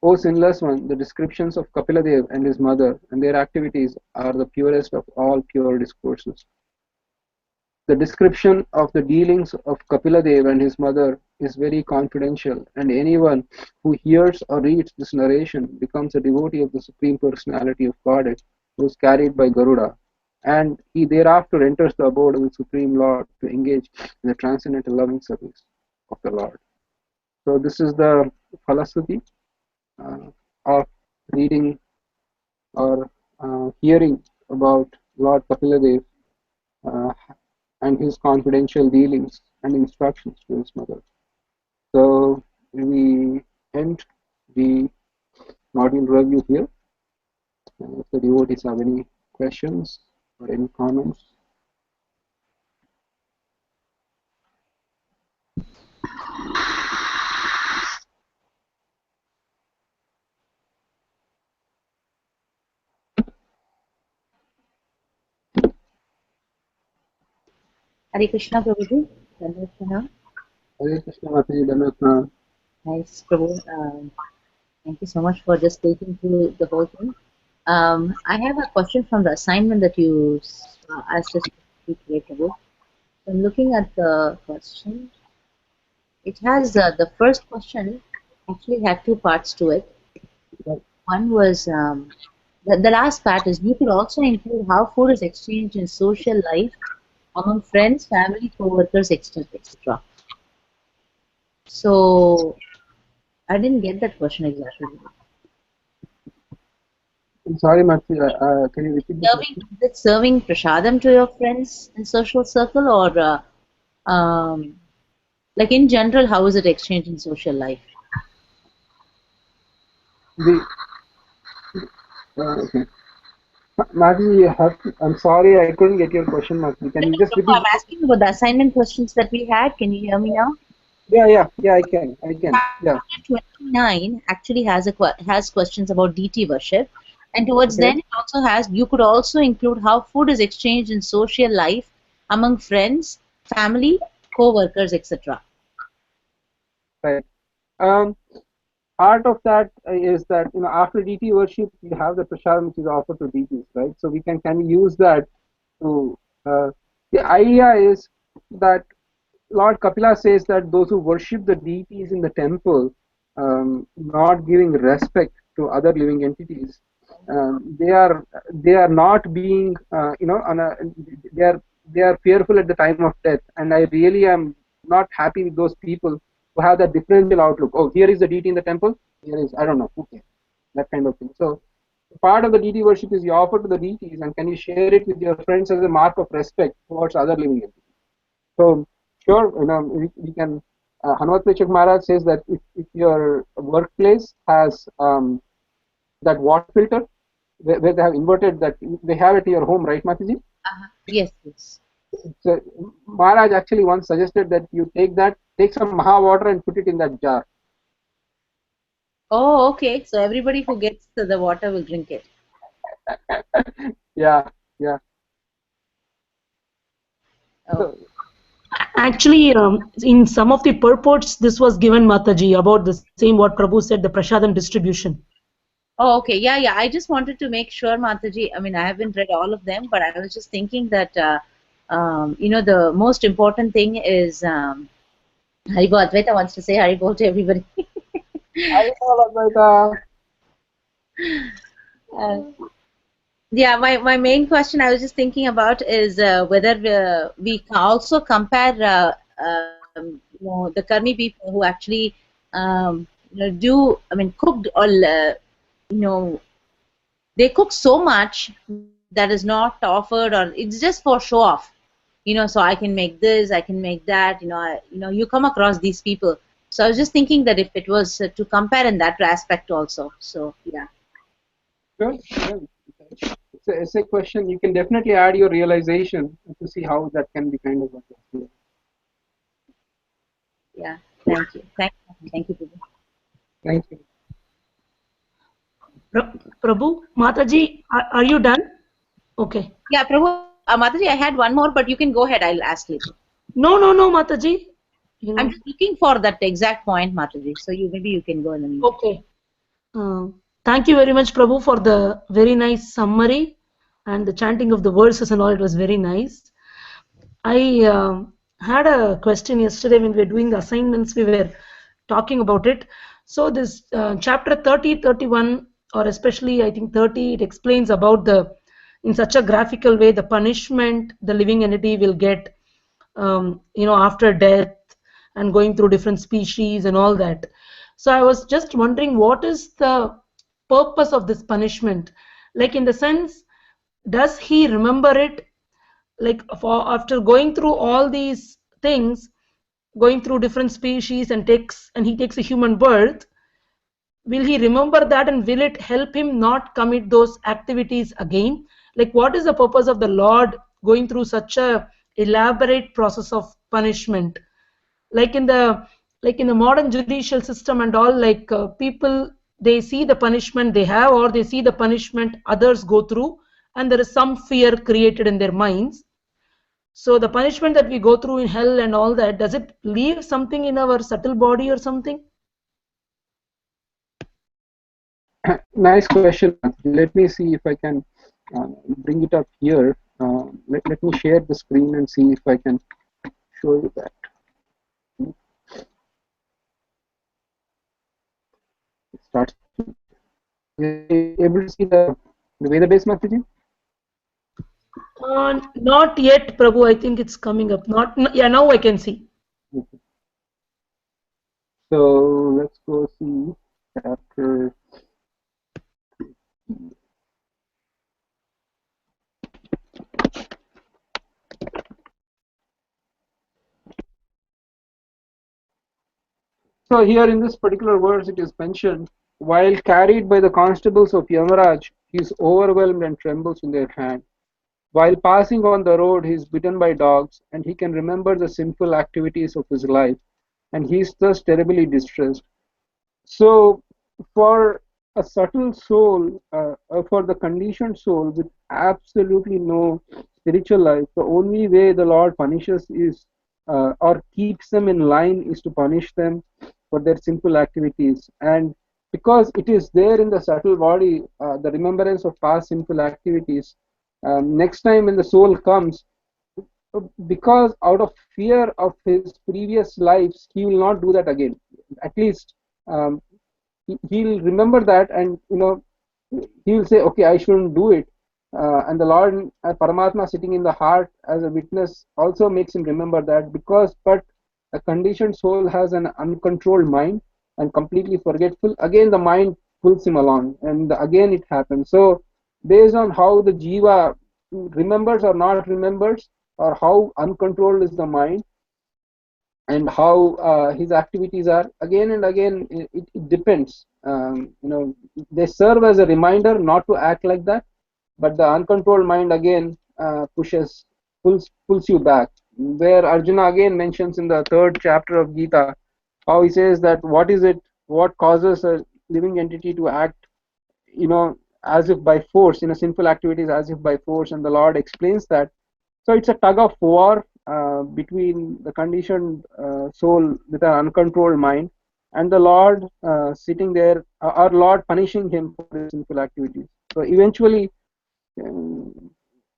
O sinless one, the descriptions of Kapiladev and his mother and their activities are the purest of all pure discourses. The description of the dealings of Kapiladev and his mother is very confidential, and anyone who hears or reads this narration becomes a devotee of the Supreme Personality of Godhead, who is carried by Garuda, and he thereafter enters the abode of the Supreme Lord to engage in the transcendental loving service of the Lord. So this is the philosophy of reading or hearing about Lord Kapiladev and his confidential dealings and instructions to his mother. So we end the module review here. If the devotees have any questions or any comments. Hare Krishna, Prabhuji. Dandavata. Hare Krishna, Mataji, Dandavata. Nice, Prabhu. Thank you so much for just taking through the whole thing. I have a question from the assignment that you asked us to create, Prabhu. I'm looking at the question. It has the first question actually had two parts to it. One was the last part is you could also include how food is exchanged in social life among friends, family, co-workers, etc. So I didn't get that question exactly. I'm sorry, Mataji, can you repeat the question? Is it serving prasadam to your friends in social circle, or like in general, how is it exchanged in social life? Okay. Mataji, I'm sorry, I couldn't get your question, Mataji. Can you just repeat? I'm asking about the assignment questions that we had. Can you hear me now? Yeah, I can. Yeah. 29 actually has questions about deity worship, and towards then it also has. You could also include how food is exchanged in social life among friends, family, co-workers, etc. Right. part of that is that after deity worship we have the prasadam which is offered to deities, right? So we can use that to the idea is that Lord Kapila says that those who worship the deities in the temple, not giving respect to other living entities, they are not being they are they are fearful at the time of death, and I really am not happy with those people who have that differential outlook. Oh, here is the deity in the temple. Here is, I don't know, okay, that kind of thing. So part of the deity worship is you offer to the deities, and can you share it with your friends as a mark of respect towards other living entities. So sure, we can. Hanumat Prechak Maharaj says that if your workplace has that water filter where they have inverted that, they have it in your home, right, Mataji? Yes, yes. So Maharaj actually once suggested that you take some Maha water and put it in that jar. Oh, okay. So everybody who gets the water will drink it. Yeah, yeah. Oh. So, Actually, in some of the purports, this was given, Mataji, about the same what Prabhu said, the prasadam distribution. Oh, okay. Yeah, yeah. I just wanted to make sure, Mataji. I mean, I haven't read all of them, but I was just thinking that, the most important thing is Haribo Advaita wants to say Haribo to everybody. uh, yeah, my main question I was just thinking about is whether we can also compare, the Karmi people who actually, cooked or, they cook so much that is not offered, or it's just for show off. So I can make this, I can make that. You come across these people. So I was just thinking that if it was to compare in that aspect also. So yeah. sure, yeah. It's a question. You can definitely add your realization to see how that can be kind of addressed. Yeah. Thank you. Thank you, Prabhu. Thank you. Prabhu, Mataji, are you done? Okay. Yeah, Prabhu, Mataji, I had one more, but you can go ahead. I'll ask later. No, Mataji. I'm just looking for that exact point, Mataji. So maybe you can go in the meantime. Okay. Thank you very much, Prabhu, for the very nice summary and the chanting of the verses and all. It was very nice. I had a question yesterday when we were doing the assignments. We were talking about it. So this chapter 30, 31, or especially I think 30, it explains about in such a graphical way, the punishment the living entity will get, after death and going through different species and all that. So I was just wondering, what is the purpose of this punishment? Like, in the sense, does he remember it? Like, after going through all these things, going through different species, and he takes a human birth, will he remember that, and will it help him not commit those activities again? Like, what is the purpose of the Lord going through such a elaborate process of punishment? Like in the modern judicial system and all, like, people, they see the punishment they have, or they see the punishment others go through, and there is some fear created in their minds. So the punishment that we go through in hell and all that, does it leave something in our subtle body or something? Nice question. Let me see if I can bring it up here. Let me share the screen and see if I can show you that. It starts. Able to see the Veda base, Mataji? Not yet, Prabhu. I think it's coming up. Yeah, now I can see. Okay. So let's go see chapter. So here in this particular verse it is mentioned, while carried by the constables of Yamaraj, he is overwhelmed and trembles in their hand. While passing on the road, he is bitten by dogs, and he can remember the sinful activities of his life, and he is thus terribly distressed. So, for a subtle soul, for the conditioned soul with absolutely no spiritual life, the only way the Lord punishes is, or keeps them in line, is to punish them for their sinful activities. And because it is there in the subtle body, the remembrance of past sinful activities. Next time when the soul comes, because out of fear of his previous lives, he will not do that again. At least um, he'll remember that, and he will say, okay, I shouldn't do it. And the Lord, Paramatma sitting in the heart as a witness, also makes him remember that, because but a conditioned soul has an uncontrolled mind and completely forgetful. Again, the mind pulls him along, and again it happens. So, based on how the jiva remembers or not remembers, or how uncontrolled is the mind, and how his activities are, again and again, it depends. They serve as a reminder not to act like that, but the uncontrolled mind again pulls you back. Where Arjuna again mentions in the 3rd chapter of Gita, how he says that what causes a living entity to act, as if by force, sinful activities as if by force, and the Lord explains that. So it's a tug of war between the conditioned soul with an uncontrolled mind, and the Lord sitting there, our Lord punishing him for his sinful activities. So eventually,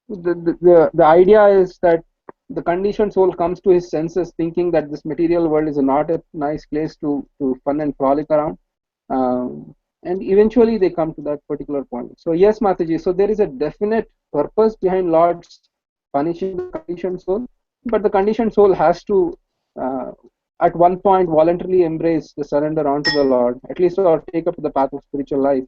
the idea is that the conditioned soul comes to his senses, thinking that this material world is not a nice place to fun and frolic around. And eventually they come to that particular point. So yes, Mataji, so there is a definite purpose behind Lord's punishing the conditioned soul, but the conditioned soul has to at one point voluntarily embrace the surrender onto the Lord, at least, or take up the path of spiritual life.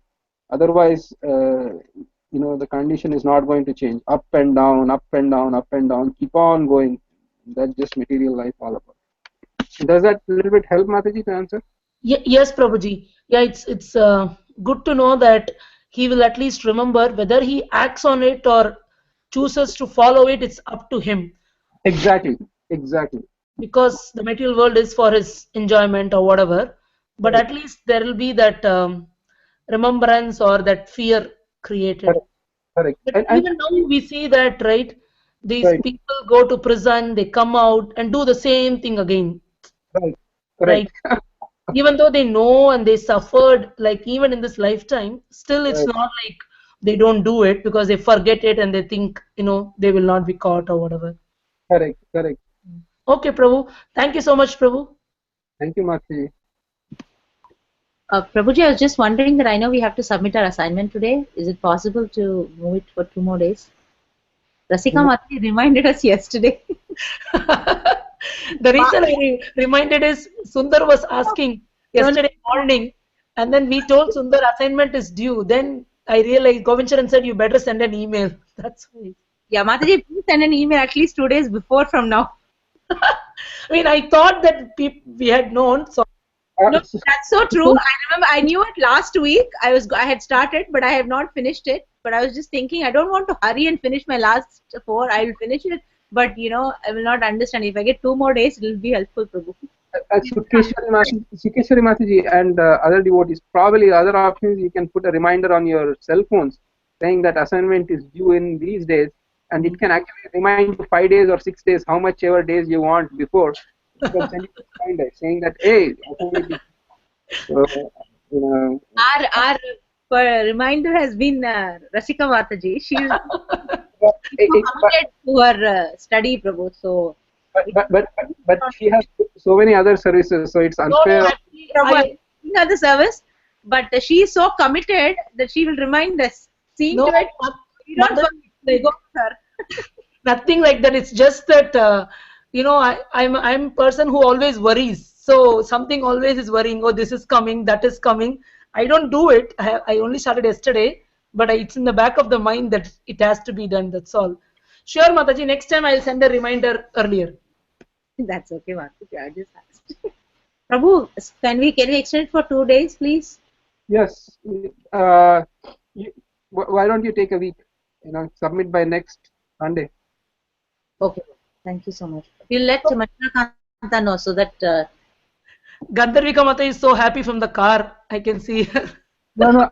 Otherwise, the condition is not going to change. Up and down, up and down, up and down, keep on going. That's just material life all about. Does that a little bit help, Mataji, to answer? Yes, Prabhuji. Yeah, it's good to know that he will at least remember. Whether he acts on it or chooses to follow it, it's up to him. Exactly. Because the material world is for his enjoyment or whatever, but Correct. at least there will be that remembrance or that fear created. Correct. But And even now we see that, right? These right, people go to prison, they come out and do the same thing again, right, right? correct. Even though they know and they suffered, like even in this lifetime, still it's Right. not like they don't do it because they forget it and they think, they will not be caught or whatever. Correct. Okay, Prabhu. Thank you so much, Prabhu. Thank you, Mataji. Prabhuji, I was just wondering that I know we have to submit our assignment today. Is it possible to move it for 2 more days? Rasika Mati reminded us yesterday. The reason I reminded is Sundar was asking yesterday morning, and then we told Sundar assignment is due. Then I realized Govincharan said you better send an email. That's why. Yeah, Mataji, please send an email at least 2 days before from now. I mean, I thought that we had known. So No, that's so true. I remember I knew it last week. I had started, but I have not finished it. But I was just thinking I don't want to hurry and finish my last 4. I will finish it, but I will not understand. If I get 2 more days, it will be helpful, Prabhu. Sukeshwari Mataji and other devotees, probably other options, you can put a reminder on your cell phones saying that assignment is due in these days, and it can actually remind you 5 days or 6 days, how much ever days you want before. You can send you a reminder saying that, hey, assignment is due. So, Our reminder has been Rasika Mataji. She's it, committed to her study, Prabhu. So, but she has so many other services, so it's unfair. no, actually, the service, but she is so committed that she will remind us. Seeing no, to it, we don't Mother, forget. Go with her. nothing like that. It's just that I'm a person who always worries. So something always is worrying. Oh, this is coming, that is coming. I don't do it. I only started yesterday, but it's in the back of the mind that it has to be done. That's all. Sure, Mataji. Next time I'll send a reminder earlier. That's okay, Mataji. I just asked. Prabhu, can we extend it for 2 days, please? Yes. Why don't you take a week? Submit by next Monday. Okay. Thank you so much. We'll let Manjula Kanta know so that. Gandharvika Mata is so happy from the car. I can see her. No.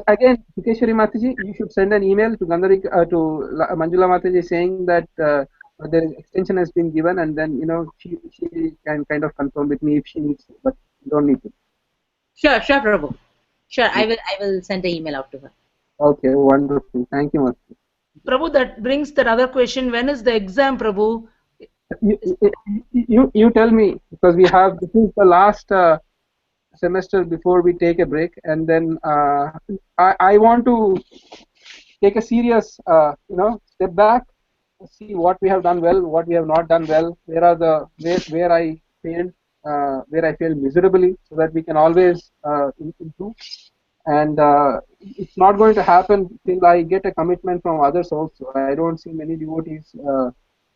Again, Sukeshwari Mataji, you should send an email to Manjula Mataji saying that there is extension has been given, and then she can kind of confirm with me if she needs to, but you don't need to. Sure, Prabhu. Sure, I will send an email out to her. Okay, wonderful. Thank you, Mataji. Prabhu, that brings that other question. When is the exam, Prabhu? You tell me, because this is the last semester before we take a break, and then I want to take a serious step back, see what we have done well, what we have not done well, where are the where I failed, where I failed miserably, so that we can always improve. And it's not going to happen till I get a commitment from others also. I don't see many devotees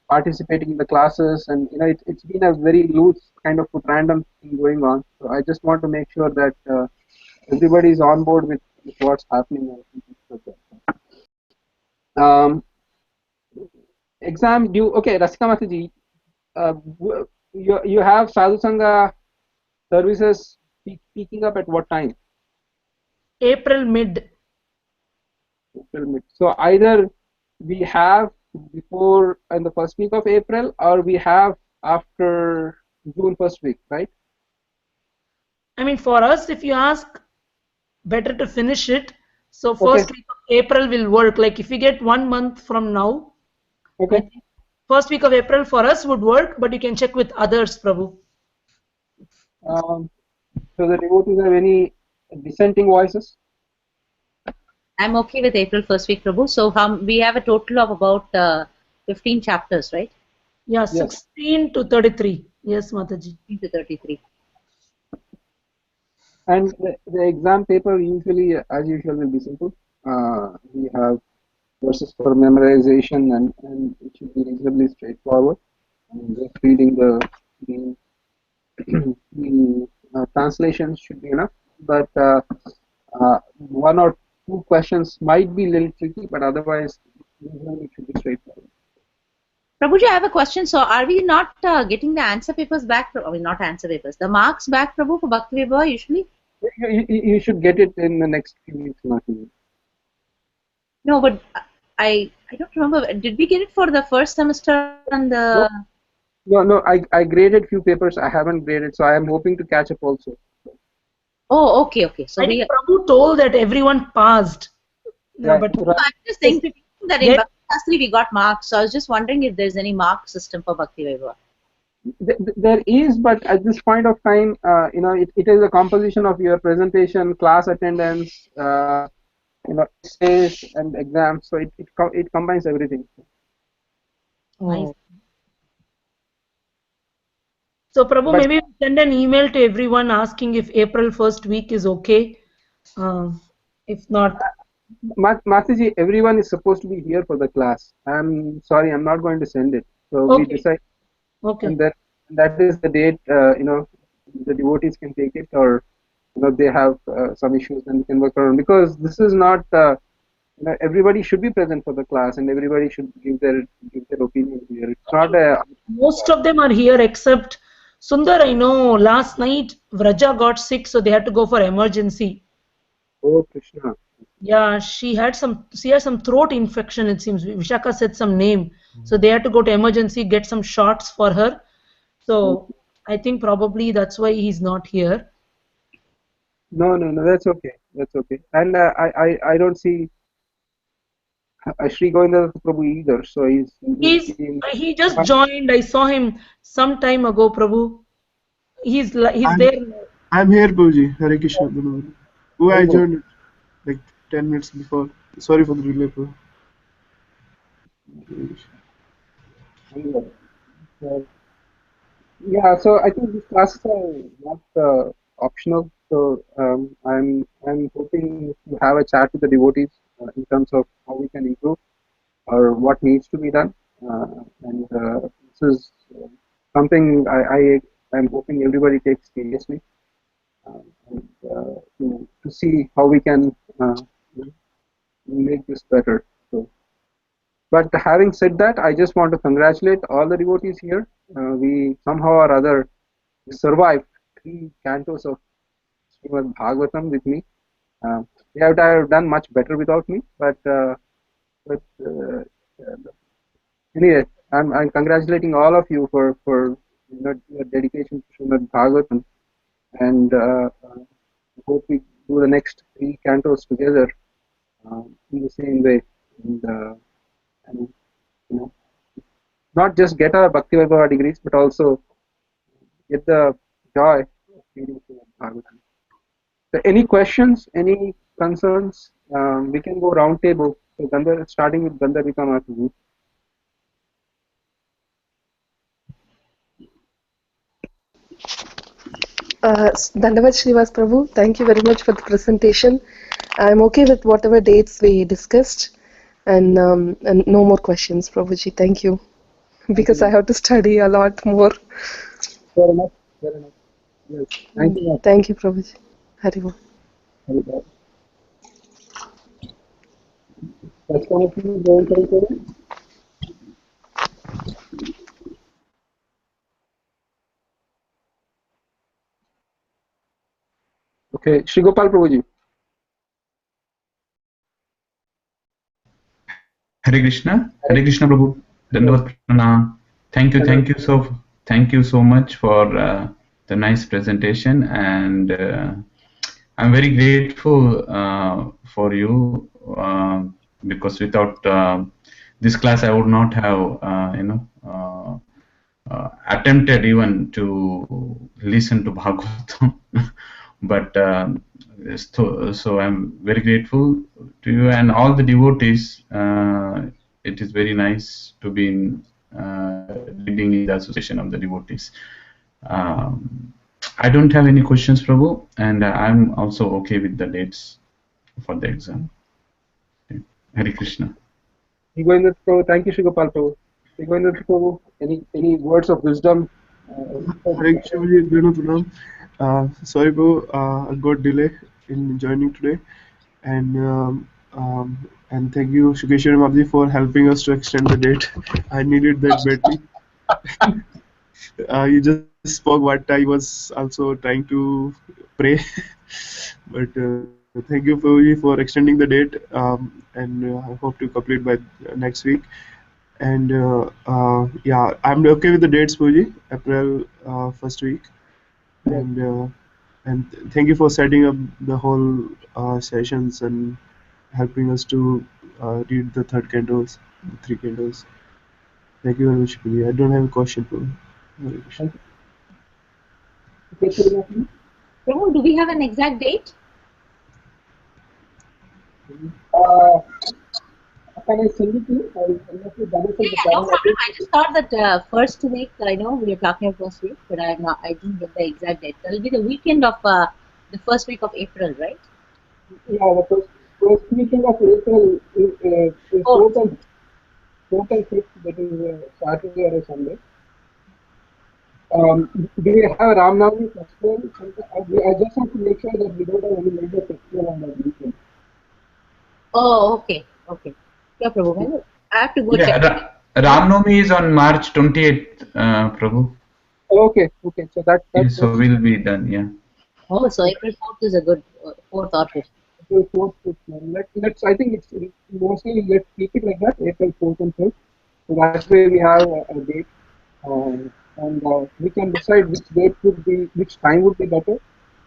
participating in the classes, and it's been a very loose kind of random thing going on. So I just want to make sure that everybody is on board with what's happening. Um, Exam due. Okay, Rasika Mataji, you have Sadhu Sangha services peaking up at what time? April mid. April mid. So either we have before in the first week of April, or we have after June first week, right? I mean, for us, if you ask, better to finish it. So first week of April will work. Like if we get 1 month from now, Okay. I think first week of April for us would work, but you can check with others, Prabhu. So the devotees have any dissenting voices? I'm okay with April first week, Prabhu. So we have a total of about 15 chapters, right? Yeah, yes. 16 to 33. Yes, Mataji. 16 to 33. And the exam paper usually, as usual, will be simple. We have verses for memorization, and it should be reasonably straightforward. And just reading the translations should be enough. But one or two questions might be a little tricky, but otherwise, usually it should be straightforward. Prabhuji, I have a question. So, are we not getting the answer papers back? I mean, not answer papers, the marks back, Prabhu, for Bhakti Vibhava usually? You should get it in the next few weeks, Mataji. No, but I don't remember. Did we get it for the first semester and the? No. I graded few papers. I haven't graded, so I am hoping to catch up also. Oh, okay. So I think Prabhu told that everyone passed. Yeah, but I'm just thinking that in Bhakti Shastri we got marks. So I was just wondering if there's any mark system for Bhakti Vibhava. There is, but at this point of time, it is a composition of your presentation, class attendance, essays and exams. So it combines everything. Nice. So Prabhu, maybe send an email to everyone asking if April first week is okay. If not, Mataji, everyone is supposed to be here for the class. I'm sorry, I'm not going to send it. So we decide. Okay. And that is the date. The devotees can take it, or they have some issues, then we can work around. Because this is not. Everybody should be present for the class, and everybody should give their opinion here. It's not a. Most of them are here except Sundar. I know last night Vraja got sick, so they had to go for emergency. Oh, Krishna. Yeah, she has some throat infection, it seems. Vishaka said some name. So they had to go to emergency, get some shots for her. So I think probably that's why he's not here. No, that's okay. And I don't see Sri Govinda Prabhu either. So he just joined. I saw him some time ago, Prabhu. He's there. I'm here, Prabhuji. Hare Krishna. Oh, I joined like 10 minutes before. Sorry for the delay, bro. Yeah, so I think these classes are not optional. So I'm hoping to have a chat with the devotees in terms of how we can improve or what needs to be done. And this is something I'm hoping everybody takes seriously, and to see how we can make this better. So, but having said that, I just want to congratulate all the devotees here. We somehow or other survived 3 cantos of Srimad Bhagavatam with me. They have done much better without me, but anyway, I'm congratulating all of you for your dedication to Srimad Bhagavatam, and hope we do the next 3 cantos together in the same way, and you know, not just get our Bhakti Vaibhava degrees, but also get the joy of reading Srimad Bhagavatam. So any questions, any concerns? We can go round table. So starting with Gandharvika Mataji. Dandavat Srivas Prabhu, thank you very much for the presentation. I'm okay with whatever dates we discussed, and no more questions, Prabhuji. Thank you, because I have to study a lot more. Fair enough. Fair enough. Yes. Thank you. Thank you, Prabhuji. Haribol. Haribol. That's one of you going for it. Okay, Shri Gopal Prabhuji. Hare Krishna Prabhu. Dandavat Pranam. Thank you so much for the nice presentation, and I'm very grateful for you because without this class I would not have attempted even to listen to Bhagavatam. But so I'm very grateful to you and all the devotees. It is very nice to be leading in the association of the devotees. I don't have any questions, Prabhu, and I'm also okay with the dates for the exam. Hare Krishna. Thank you, Shri Gopal Prabhu. Shri Prabhu, any words of wisdom? Hare Krishna. Sorry, bro, I got delay in joining today, and thank you, Shukeshwar Mabji, for helping us to extend the date. I needed that badly. You just spoke what I was also trying to pray, but thank you, Prabhuji, for extending the date, and I hope to complete by next week. And yeah, I'm okay with the dates, Prabhuji, April first week, and thank you for setting up the whole sessions and helping us to read the third candles, the 3 candles. Thank you very much, Prabhuji. I don't have a question, Prabhu. Prabhu, do we have an exact date? Can I send it to you? No problem. I just thought that first week, I know we were talking about first week, but I didn't get the exact date. That will be the weekend of the first week of April, right? Yeah, the first weekend of April is fourth and fifth, that is Saturday or a Sunday. Do we have Ram Navami festival? I just have to make sure that we don't have any major festival on that weekend. Oh, okay. Yeah, Prabhu. I have to go check. Ram Navami is on March 28th, Prabhu. Okay. So that's so we'll be done. Yeah. Oh, so April 4th is a good 4th or 5th. April 4th, 5th. Let's. I think it's mostly let's keep it like that. April 4th and 5th. So that way we have a date, and we can decide which time would be better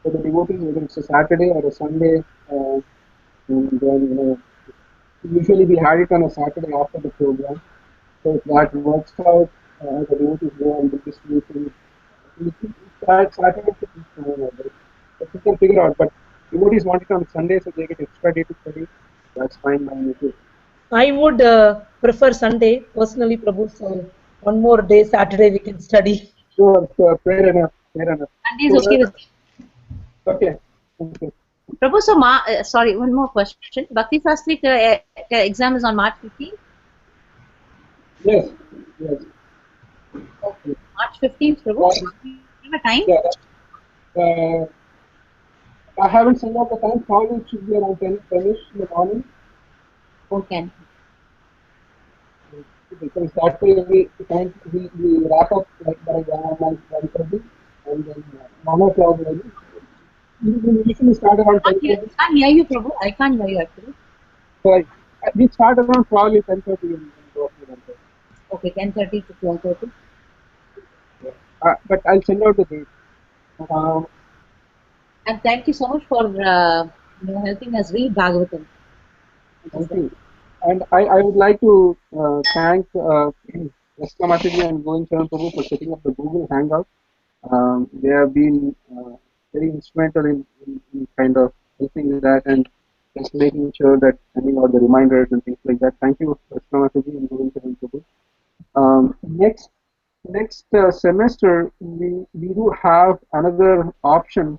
for the devotees, whether it's a Saturday or a Sunday. And then usually we had it on a Saturday after the program. So if that works out, the devotees go and distribute it. Saturday to but we can figure out. But devotees want it on Sunday, so they get extra day to study. That's fine by me too. I would prefer Sunday personally, Prabhu. So one more day, Saturday, we can study. Sure. Fair enough. Sunday is okay with Okay. Prabhu, so sorry, one more question. Bhakti Shastri exam is on March 15th? Yes. Okay. March 15th, Prabhu. Do you have a time? Yeah. I haven't sent out the time. Probably it should be around 10 in the morning. Okay. Because that way we wrap up like by 1:30 and then 1 o'clock maybe. We usually start around 10:30. I can't hear you, Prabhu. I can't hear you actually. So we start around probably 10:30 and go up to 1:30. Okay, 10:30 to 12:30. But I'll send out the date. And thank you so much for helping us read Bhagavatam. Thank you. And I would like to thank Rashka Mataji and Govind Charan Prabhu for setting up the Google Hangout. They have been very instrumental in kind of helping with that and just making sure that sending out the reminders and things like that. Thank you, Rashka Mataji and Govind Charan Prabhu. Next semester, we do have another option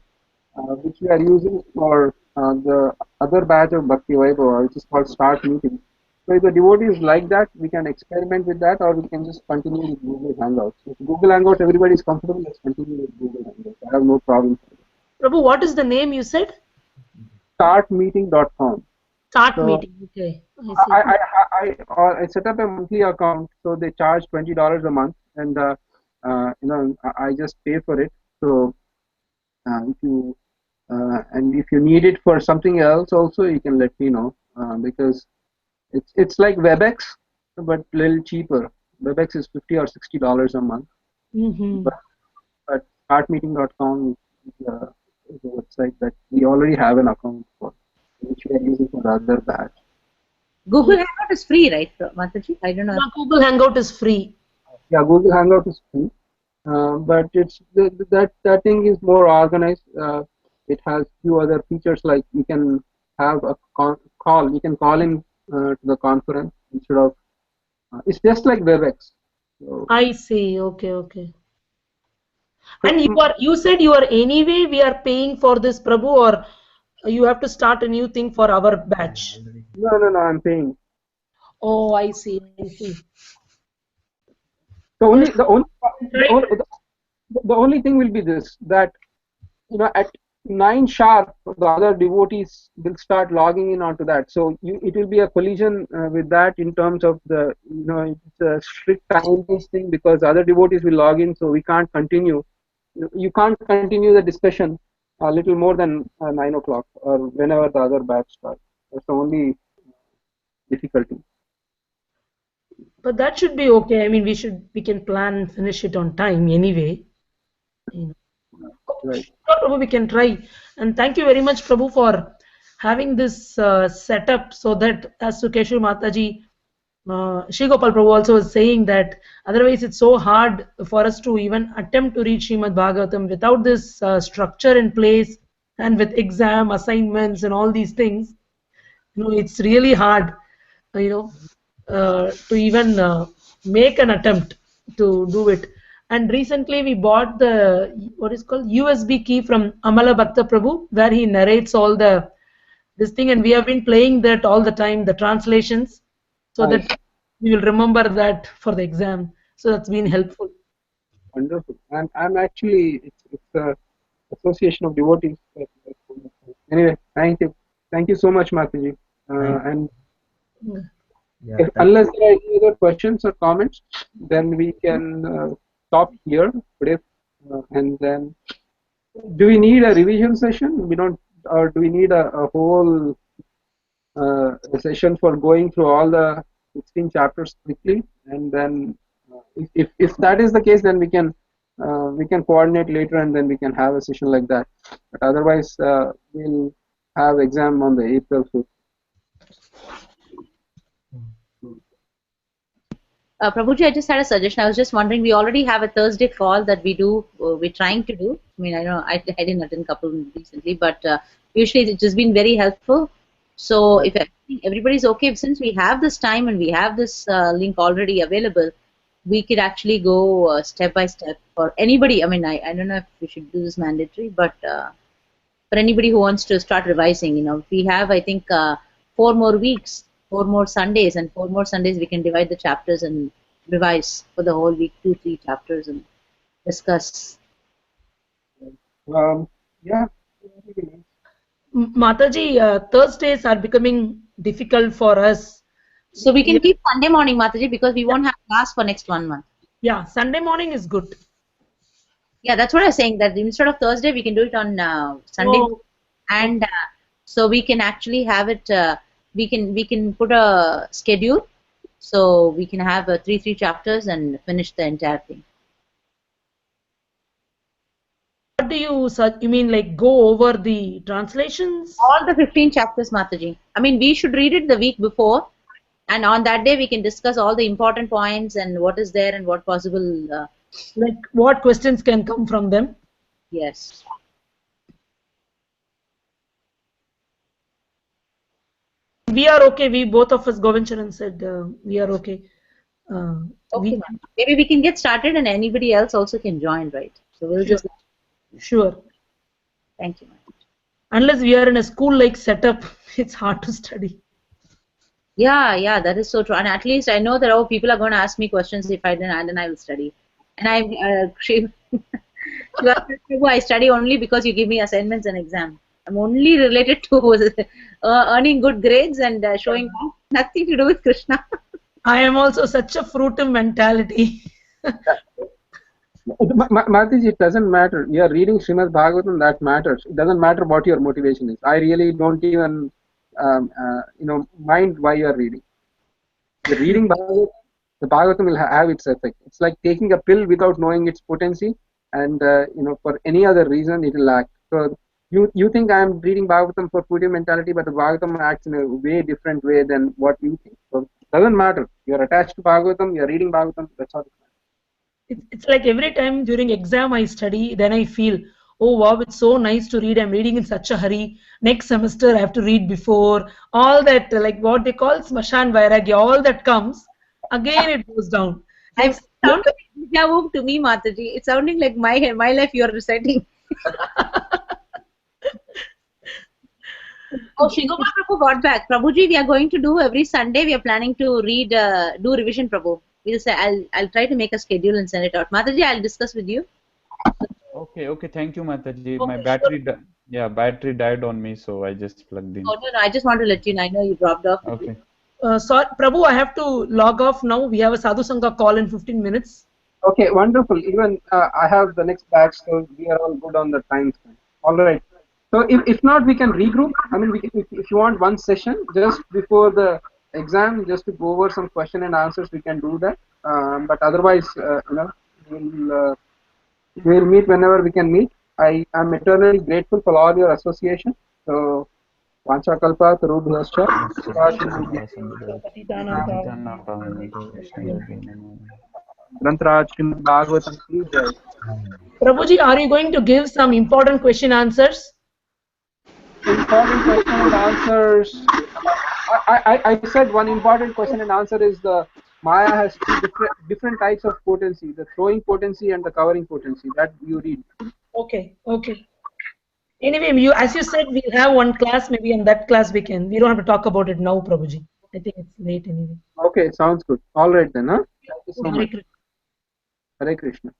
which we are using for the other batch of Bhakti Vaibhava, which is called Start Meeting. So if the devotees like that, we can experiment with that, or we can just continue with Google Hangouts. If Google Hangouts, everybody is comfortable, let's continue with Google Hangouts. I have no problem. Prabhu, what is the name you said? Startmeeting.com. Start So meeting. Okay. I see. I set up a monthly account, so they charge $20 a month, and I just pay for it. So if you need it for something else, also you can let me know because it's like WebEx, but a little cheaper. WebEx is $50 or $60 a month, but startmeeting.com is a website that we already have an account for, which we are using for the other batch. Google Hangout is free, right, Mataji? I don't know. No, Google Hangout is free. Yeah, Google Hangout is free, but it's that thing is more organized. It has few other features like you can have a call. You can call in to the conference instead of. It's just like WebEx. So, I see. Okay. And you said you are anyway we are paying for this, Prabhu, or you have to start a new thing for our batch? No, I'm paying. Oh, I see. The only thing will be this, that at 9 sharp the other devotees will start logging in onto that, so it will be a collision with that in terms of the it's a strict time-based thing because other devotees will log in, so we can't continue. You can't continue the discussion a little more than 9 o'clock or whenever the other batch starts. That's the only difficulty. But that should be okay. I mean, we can plan and finish it on time anyway. Right. Sure, Prabhu, we can try. And thank you very much, Prabhu, for having this setup so that, as Sukeshu Mataji, Sri Gopal Prabhu also was saying that otherwise it's so hard for us to even attempt to read Srimad Bhagavatam without this structure in place and with exam assignments and all these things. It's really hard, to even make an attempt to do it. And recently we bought the what is called USB key from Amala Bhakta Prabhu, where he narrates all this thing, and we have been playing that all the time, the translations, so that we will remember that for the exam. So that's been helpful. Wonderful. I'm actually it's a association of devotees. Anyway, thank you so much, Mataji. Unless there are any other questions or comments, then we can stop here today. And then, do we need a revision session? We don't, or do we need a whole session for going through all the 16 chapters quickly? And then, if that is the case, then we can coordinate later, and then we can have a session like that. But otherwise, we'll have exam on the April 5th. Prabhuji, I just had a suggestion. I was just wondering, we already have a Thursday call that we're trying to do. I mean, I know I didn't attend a couple recently, but usually it's just been very helpful. So if everybody's okay, since we have this time and we have this link already available, we could actually go step by step for anybody. I mean, I don't know if we should do this mandatory, but for anybody who wants to start revising, we have, I think, 4 more weeks. 4 more Sundays, and 4 more Sundays we can divide the chapters and revise for the whole week, 2-3 chapters, and discuss. Yeah. Mataji, Thursdays are becoming difficult for us. So we can keep Sunday morning, Mataji, because we won't have class for next 1 month. Yeah, Sunday morning is good. Yeah, that's what I was saying, that instead of Thursday, we can do it on Sunday. And so we can actually have it, we can put a schedule, so we can have 3 chapters and finish the entire thing. What do you mean, like go over the translations? All the 15 chapters, Mataji. I mean, we should read it the week before, and on that day we can discuss all the important points and what is there and what possible. Like what questions can come from them? Yes. We are okay. We both of us, Govincharan said, we are okay. Okay, ma'am. Maybe we can get started, and anybody else also can join, right? So we'll just. Sure. Thank you, ma'am. Unless we are in a school-like setup, it's hard to study. Yeah, that is so true. And at least I know that people are going to ask me questions if I didn't, and then I will study. And I study only because you give me assignments and exam. I'm only related to earning good grades and showing off. Nothing to do with Krishna. I am also such a fruitive mentality. Mataji, it doesn't matter. You are reading Srimad Bhagavatam, that matters. It doesn't matter what your motivation is. I really don't even mind why you are reading. The reading Bhagavatam, the Bhagavatam will have its effect. It's like taking a pill without knowing its potency, and for any other reason it will act. So you think I am reading Bhagavatam for fruitive mentality, but the Bhagavatam acts in a way different way than what you think. So it doesn't matter. You are attached to Bhagavatam. You are reading Bhagavatam. That's all. It's like every time during exam I study, then I feel, oh wow, it's so nice to read. I'm reading in such a hurry. Next semester I have to read before. All that, like what they call Smashan Vairagya, all that comes, again it goes down. It's sounding like to me, Mataji. It's sounding like my life you are reciting. Oh, Shigopal Prabhu got back. Prabhuji, we are going to do every Sunday. We are planning to read, do revision, Prabhu. We'll say I'll try to make a schedule and send it out. Mataji, I'll discuss with you. Okay. Thank you, Mataji. Okay, My battery died on me, so I just plugged in. Oh, no, I just want to let you know. I know you dropped off. Okay. Sorry, Prabhu, I have to log off now. We have a Sadhu Sangha call in 15 minutes. Okay, wonderful. Even I have the next batch, so we are all good on the time span. All right. So if not, we can regroup. I mean, if you want one session just before the exam, just to go over some question and answers, we can do that. But otherwise, we'll meet whenever we can meet. I am eternally grateful for all your association. So, Vanchakalpa, Tarubhyascha, Grantaraj, Srimad Bhagavatam, please jai. Prabhuji, are you going to give some important question answers? Important question and answers. I said one important question and answer is the Maya has two different types of potency, the throwing potency and the covering potency. That you read. Okay. Anyway, as you said, we'll have one class. Maybe in that class we don't have to talk about it now, Prabhuji. I think it's late anyway. Okay, sounds good. All right then, huh? Thank you so much. Krishna. Hare Krishna.